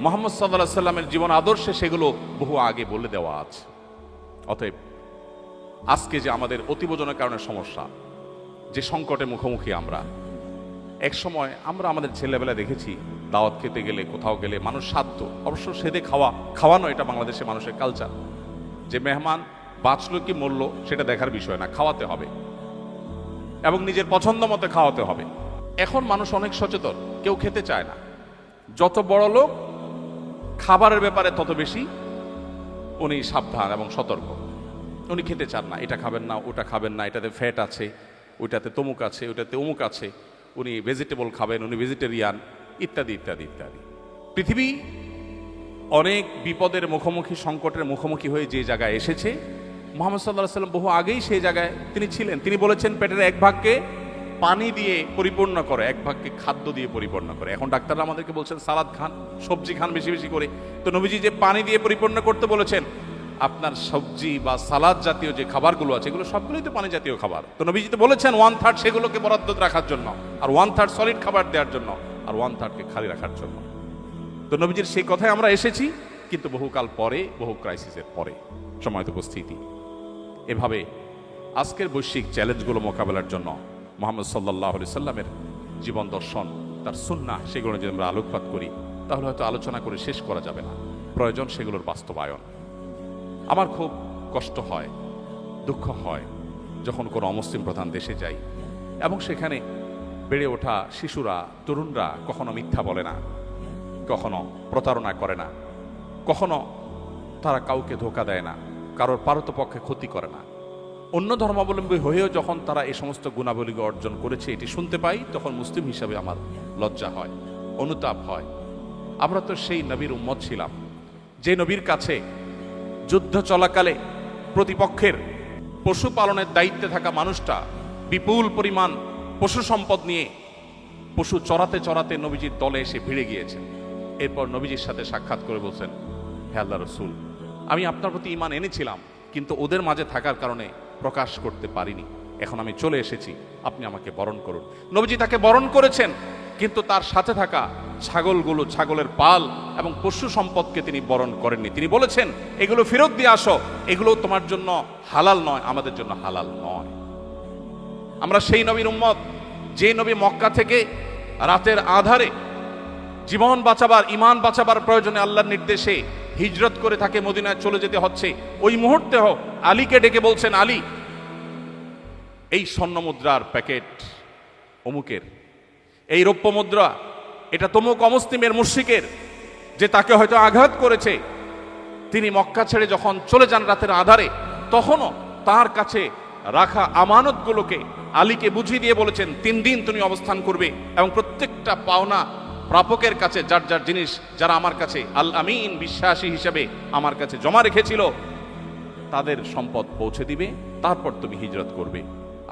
মুহাম্মদ সাল্লাল্লাহু আলাইহি সাল্লামের জীবন আদর্শে সেগুলো বহু আগে বলে দেওয়া আছে। অতএব আজকে যে আমাদের অতিভোজনের কারণে সমস্যা, যে সংকটে মুখোমুখি আমরা, এক সময় আমরা আমাদের ছেলেবেলা দেখেছি দাওয়াত খেতে গেলে, কোথাও গেলে মানুষ সাধ্য, অবশ্য সেদে খাওয়ানো এটা বাংলাদেশের মানুষের কালচার, যে মেহমান বাঁচলো কি মরলো সেটা দেখার বিষয় না, খাওয়াতে হবে এবং নিজের পছন্দ মতো খাওয়াতে হবে। এখন মানুষ অনেক সচেতন, কেউ খেতে চায় না। যত বড় লোক খাবারের ব্যাপারে তত বেশি উনি সাবধান এবং সতর্ক। উনি খেতে চান না, এটা খাবেন না, ওটা খাবেন না, এটাতে ফ্যাট আছে, ওইটাতে তমুক আছে, ওইটাতে অমুক আছে, উনি ভেজিটেবল খাবেন, উনি ভেজিটেরিয়ান, ইত্যাদি ইত্যাদি ইত্যাদি। পৃথিবী অনেক বিপদের মুখোমুখি, সংকটের মুখোমুখি হয়ে যে জায়গায় এসেছে, মুহাম্মদ সাল্লাল্লাহু আলাইহি সাল্লাম বহু আগেই সেই জায়গায় তিনি ছিলেন। তিনি বলেছেন, পেটের 1 ভাগকে পানি দিয়ে পরিপূর্ণ করে, 1 ভাগকে খাদ্য দিয়ে পরিপূর্ণ করে। এখন ডাক্তাররা আমাদেরকে বলছেন সালাদ খান, সবজি খান বেশি বেশি করে। তো নবীজি যে পানি দিয়ে পরিপূর্ণ করতে বলেছেন, আপনার সবজি বা সালাদ জাতীয় যে খাবারগুলো আছে এগুলো সবগুলোই তো পানি জাতীয় খাবার। তো নবীজি তো বলেছেন 1/3 সেগুলোকে বরাদ্দ রাখার জন্য, আর 1/3 সলিড খাবার দেওয়ার জন্য, আর 1/3কে খালি রাখার জন্য। তো নবীজির সেই কথায় আমরা এসেছি, কিন্তু বহুকাল পরে, বহু ক্রাইসিসের পরে। সময়ত উপস্থিতি, এভাবে আজকের বৈশ্বিক চ্যালেঞ্জগুলো মোকাবেলার জন্য মুহাম্মদ সাল্লাল্লাহু আলাইহি সাল্লামের জীবন দর্শন, তার সুন্নাহ, সেগুলো যদি আমরা আলোকপাত করি তাহলে হয়তো আলোচনা করে শেষ করা যাবে না। প্রয়োজন সেগুলোর বাস্তবায়ন। আমার খুব কষ্ট হয়, দুঃখ হয় যখন কোনো অমুসলিম প্রধান দেশে যাই এবং সেখানে বেড়ে ওঠা শিশুরা, তরুণরা কখনো মিথ্যা বলে না, কখনো প্রতারণা করে না, কখনো তারা কাউকে ধোঁকা দেয় না, কারোর পারতপক্ষে ক্ষতি করে না। অন্য ধর্মাবলম্বী হয়েও যখন তারা এই সমস্ত গুণাবলী অর্জন করেছে এটি শুনতে পাই, তখন মুসলিম হিসাবে আমার লজ্জা হয়, অনুতাপ হয়। আমরা তো সেই নবীর উম্মত ছিলাম, যে নবীর কাছে যুদ্ধ চলাকালে প্রতিপক্ষের পশু পালনের দায়িত্বে থাকা মানুষটা বিপুল পরিমাণ পশু সম্পদ নিয়ে পশু চড়াতে চড়াতে নবীজির দলে এসে ভিড়ে গিয়েছেন। এরপর নবীজির সাথে সাক্ষাৎ করে বলছেন, হে আল্লাহ রসুল, আমি আপনার প্রতি ঈমান এনেছিলাম, কিন্তু ওদের মাঝে থাকার কারণে প্রকাশ করতে পারিনি। এখন আমি চলে এসেছি, আপনি আমাকে বরণ করুন। নবীজি তাকে বরণ করেছেন, কিন্তু তার সাথে থাকা ছাগলগুলো, ছাগলের পাল এবং পশু সম্পদকে তিনি বরণ করেননি। তিনি বলেছেন এগুলো ফেরত দিয়ে আসো, এগুলো তোমার জন্য হালাল নয়, আমাদের জন্য হালাল নয়। আমরা সেই নবীর উম্মত যে নবী মক্কা থেকে রাতের আধারে জীবন বাঁচাবার, ইমান বাঁচাবার প্রয়োজনে আল্লাহর নির্দেশে হিজরত করে তাকে মদিনায় চলে যেতে হচ্ছে। ওই মুহূর্তে আলীকে ডেকে বলছেন, আলী, এই স্বর্ণ মুদ্রার প্যাকেট অমুকের, এই রৌপ্য মুদ্রা এটা তমুক অমুসলিমের মুশরিকের, যে তাকে হয়তো আঘাত করেছে। তিনি মক্কা ছেড়ে যখন চলে যান রাতের আধারে, তখনও তার কাছে রাখা আমানতগুলোকে আলীকে বুঝিয়ে দিয়ে বলেছেন 3 দিন তুমি অবস্থান করবে এবং প্রত্যেকটা পাওনা প্রাপকের কাছে যার যার জিনিস যারা আমার কাছে আল আমিন বিশ্বাসী হিসেবে আমার কাছে জমা রেখেছিল তাদের সম্পদ পৌঁছে দিবে, তারপর তুমি হিজরত করবে।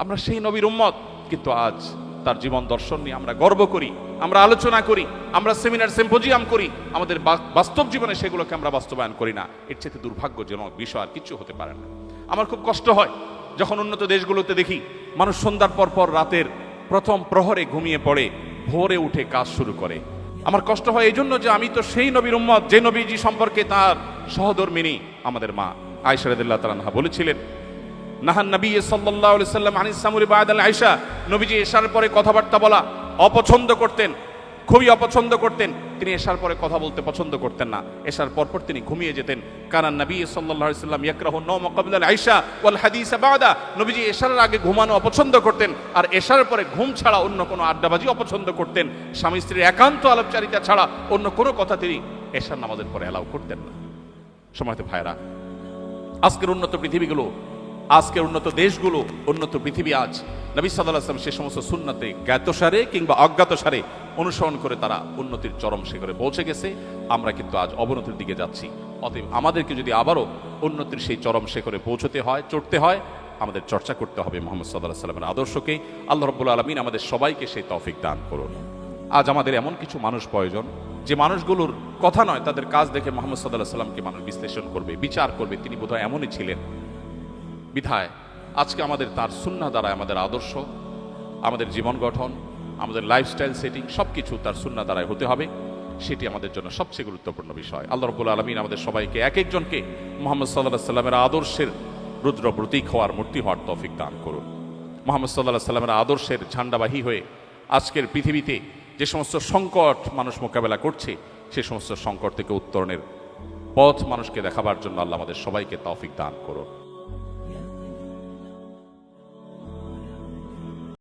আমরা সেই নবীর উম্মত, কিন্তু আজ তার জীবন দর্শন নিয়ে আমরা গর্ব করি, আমরা আলোচনা করি, আমরা সেমিনার সিম্পোজিয়াম করি, আমাদের বাস্তব জীবনে সেগুলোকে আমরা বাস্তবায়ন করি না। এর চেয়ে দুর্ভাগ্যজনক বিষয় আর কিছু হতে পারে না। আমার খুব কষ্ট হয় যখন উন্নত দেশগুলোতে দেখি মানুষ সন্ধ্যার পর রাতের প্রথম প্রহরে ঘুমিয়ে পড়ে, ভোরে উঠে কাজ শুরু করে। আমার কষ্ট হয় এই জন্য যে আমি তো সেই নবীর উম্মত যে নবীজি সম্পর্কে তার সহধর্মিনী আমাদের মা আয়েশা রাদিয়াল্লাহু তাআলা আনহা বলেছিলেন, নাহান নবী সাল্লাল্লাহু আলাইহি সাল্লাম আনিস সামুরি বাদাল আয়েশা, নবীজি এশার পরে কথাবার্তা বলা অপছন্দ করতেন, খুবই অপছন্দ করতেন। তিনি এশার পরে কথা বলতে পছন্দ করতেন না, এশার পরপর তিনি ঘুমিয়ে যেতেন। কারণ নবী সাল্লাল্লাহু আলাইহি সাল্লাম ইয়াকরাহু নওম ক্বাবলা আল আয়েশা ওয়াল হাদিস বাদা, নবীজি এশার আগে ঘুমানো অপছন্দ করতেন, আর এশার পরে ঘুম ছাড়া অন্য কোনো আড্ডাবাজি অপছন্দ করতেন। স্বামী স্ত্রীর একান্ত আলাপচারিতা ছাড়া অন্য কোনো কথা তিনি এশার নামাজের পরে অ্যালাউ করতেন না। সময়তে ভাইরা, আজকের উন্নত পৃথিবীগুলো, আজকের উন্নত দেশগুলো, উন্নত পৃথিবী আজ নবী সাল্লাল্লাহু আলাইহি ওয়াসাল্লাম সে সমস্ত সুন্নতে জ্ঞাতসারে কিংবা অজ্ঞাতসারে অনুসরণ করে তারা উন্নতির চরম শিখরে পৌঁছে গেছে। আমরা কিন্তু আজ অবনতির দিকে যাচ্ছি। অতএব আমাদেরকে যদি আবারও উন্নতির সেই চরম শিখরে পৌঁছতে হয়, চড়তে হয়, আমাদের চর্চা করতে হবে মুহাম্মদ সাল্লাল্লাহু আলাইহি ওয়াসাল্লামের আদর্শকে। আল্লাহ রাব্বুল আলামিন আমাদের সবাইকে সেই তৌফিক দান করুন। আজ আমাদের এমন কিছু মানুষ প্রয়োজন যে মানুষগুলোর কথা নয়, তাদের কাজ দেখে মুহাম্মদ সাল্লাল্লাহু আলাইহি ওয়াসাল্লামকে মানুষ বিশ্লেষণ করবে, বিচার করবে। তিনি বোধহয় এমনই ছিলেন। বিধায় আজকে আমাদের তার সুন্নাহ দ্বারা আমাদের আদর্শ, আমাদের জীবন গঠন, আমাদের লাইফস্টাইল সেটিং সবকিছু তার সুন্নাহ দ্বারাই হতে হবে। সেটি আমাদের জন্য সবচেয়ে গুরুত্বপূর্ণ বিষয়। আল্লাহ রাব্বুল আলামিন আমাদের সবাইকে এক একজনকে মুহাম্মদ সাল্লাল্লাহু আলাইহি ওয়াসাল্লামের আদর্শের রুদ্র প্রতীক হওয়ার, মূর্তি হওয়ার তৌফিক দান করুন। মুহাম্মদ সাল্লাল্লাহু আলাইহি ওয়াসাল্লামের আদর্শের ঝান্ডাবাহী হয়ে আজকের পৃথিবীতে যে সমস্ত সংকট মানুষ মোকাবেলা করছে, সে সমস্ত সংকট থেকে উত্তরণের পথ মানুষকে দেখাবার জন্য আল্লাহ আমাদের সবাইকে তৌফিক দান করুন।